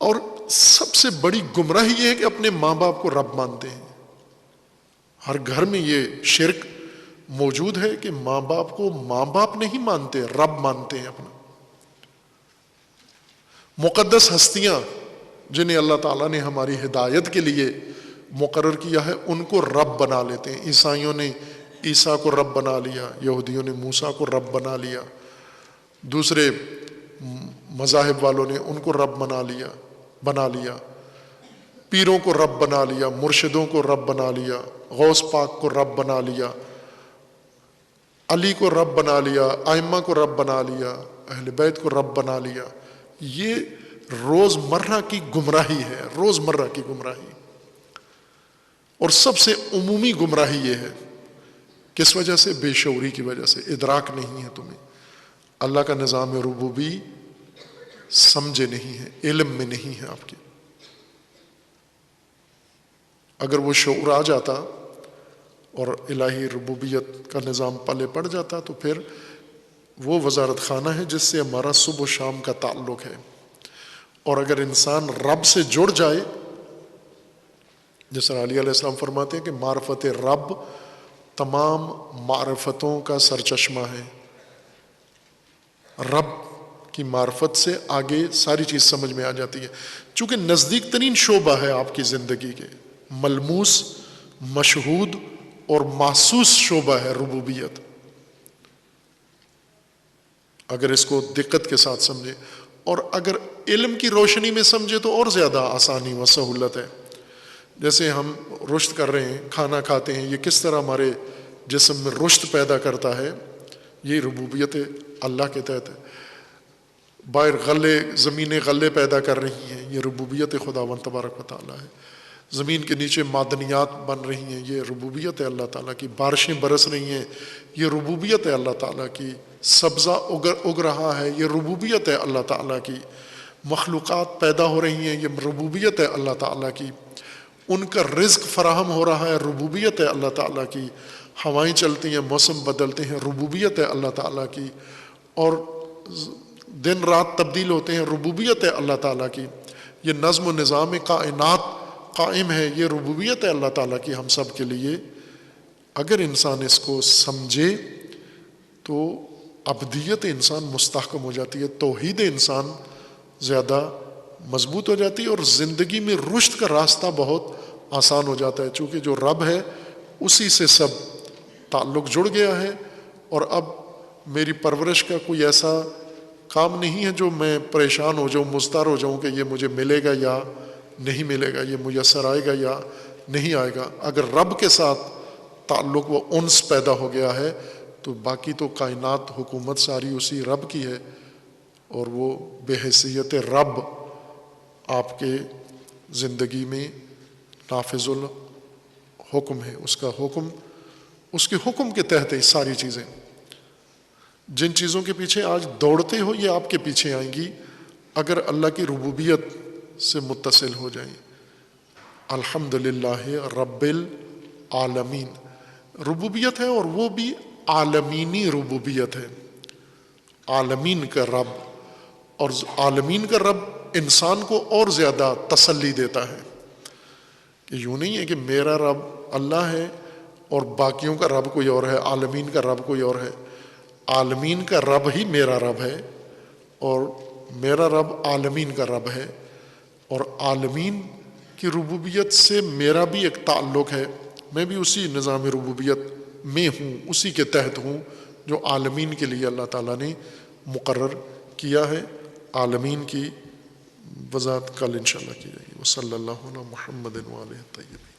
Speaker 1: اور سب سے بڑی گمراہی یہ ہے کہ اپنے ماں باپ کو رب مانتے ہیں۔ ہر گھر میں یہ شرک موجود ہے کہ ماں باپ کو ماں باپ نہیں مانتے، رب مانتے ہیں اپنا۔ مقدس ہستیاں جنہیں اللہ تعالیٰ نے ہماری ہدایت کے لیے مقرر کیا ہے ان کو رب بنا لیتے ہیں۔ عیسائیوں نے عیسیٰ کو رب بنا لیا، یہودیوں نے موسیٰ کو رب بنا لیا، دوسرے مذاہب والوں نے ان کو رب بنا لیا، پیروں کو رب بنا لیا، مرشدوں کو رب بنا لیا، غوث پاک کو رب بنا لیا، علی کو رب بنا لیا، ائمہ کو رب بنا لیا، اہل بیت کو رب بنا لیا۔ یہ روزمرہ کی گمراہی ہے، روزمرہ کی گمراہی، اور سب سے عمومی گمراہی یہ ہے۔ کس وجہ سے؟ بے شعوری کی وجہ سے، ادراک نہیں ہے تمہیں، اللہ کا نظام ربوبی سمجھے نہیں ہے، علم میں نہیں ہے آپ کے۔ اگر وہ شعور آ جاتا اور الہی ربوبیت کا نظام پلے پڑ جاتا تو پھر وہ وزارت خانہ ہے جس سے ہمارا صبح و شام کا تعلق ہے۔ اور اگر انسان رب سے جڑ جائے، جس طرح علی علیہ السلام فرماتے ہیں کہ معرفت رب تمام معرفتوں کا سرچشمہ ہے، رب کی معرفت سے آگے ساری چیز سمجھ میں آ جاتی ہے۔ چونکہ نزدیک ترین شعبہ ہے آپ کی زندگی کے، ملموس، مشہود اور محسوس شعبہ ہے ربوبیت۔ اگر اس کو دقت کے ساتھ سمجھے اور اگر علم کی روشنی میں سمجھے تو اور زیادہ آسانی و سہولت ہے۔ جیسے ہم رشت کر رہے ہیں، کھانا کھاتے ہیں، یہ کس طرح ہمارے جسم میں رشت پیدا کرتا ہے، یہ ربوبیت اللہ کے تحت ہے۔ باہر غلے، زمینیں غلے پیدا کر رہی ہیں، یہ ربوبیت خداوند تبارک و تعالیٰ ہے۔ زمین کے نیچے معدنیات بن رہی ہیں، یہ ربوبیت ہے اللہ تعالیٰ کی۔ بارشیں برس رہی ہیں، یہ ربوبیت ہے اللہ تعالیٰ کی۔ سبزہ اگ رہا ہے، یہ ربوبیت ہے اللہ تعالیٰ کی۔ مخلوقات پیدا ہو رہی ہیں، یہ ربوبیت ہے اللہ تعالیٰ کی۔ ان کا رزق فراہم ہو رہا ہے، ربوبیت ہے اللہ تعالیٰ کی۔ ہوائیں چلتی ہیں، موسم بدلتے ہیں، ربوبیت ہے اللہ تعالیٰ کی۔ اور دن رات تبدیل ہوتے ہیں، ربوبیت ہے اللہ تعالیٰ کی۔ یہ نظم و نظام کائنات قائم ہے، یہ ربوبیت ہے اللہ تعالیٰ کی ہم سب کے لیے۔ اگر انسان اس کو سمجھے تو ابدیت انسان مستحکم ہو جاتی ہے، توحید انسان زیادہ مضبوط ہو جاتی ہے، اور زندگی میں رشد کا راستہ بہت آسان ہو جاتا ہے، چونکہ جو رب ہے اسی سے سب تعلق جڑ گیا ہے۔ اور اب میری پرورش کا کوئی ایسا کام نہیں ہے جو میں پریشان ہو جاؤں، مضطر ہو جاؤں کہ یہ مجھے ملے گا یا نہیں ملے گا، یہ میسر آئے گا یا نہیں آئے گا۔ اگر رب کے ساتھ تعلق و انس پیدا ہو گیا ہے تو باقی تو کائنات، حکومت ساری اسی رب کی ہے، اور وہ بے حیثیت رب آپ کے زندگی میں نافذ الحکم ہے۔ اس کا حکم، اس کے حکم کے تحت ہی ساری چیزیں، جن چیزوں کے پیچھے آج دوڑتے ہو یہ آپ کے پیچھے آئیں گی اگر اللہ کی ربوبیت سے متصل ہو جائیں۔ الحمدللہ رب العالمین ربوبیت ہے، اور وہ بھی عالمینی ربوبیت ہے، عالمین کا رب۔ اور عالمین کا رب انسان کو اور زیادہ تسلی دیتا ہے کہ یوں نہیں ہے کہ میرا رب اللہ ہے اور باقیوں کا رب کوئی اور ہے، عالمین کا رب کوئی اور ہے۔ عالمین کا رب ہی میرا رب ہے، اور میرا رب عالمین کا رب ہے، اور عالمین کی ربوبیت سے میرا بھی ایک تعلق ہے۔ میں بھی اسی نظام ربوبیت میں ہوں، اسی کے تحت ہوں جو عالمین کے لیے اللہ تعالیٰ نے مقرر کیا ہے۔ عالمین کی وضاحت کل انشاءاللہ کی جائے گی۔ وصلی اللہ علی محمد وآلہ الطیبین۔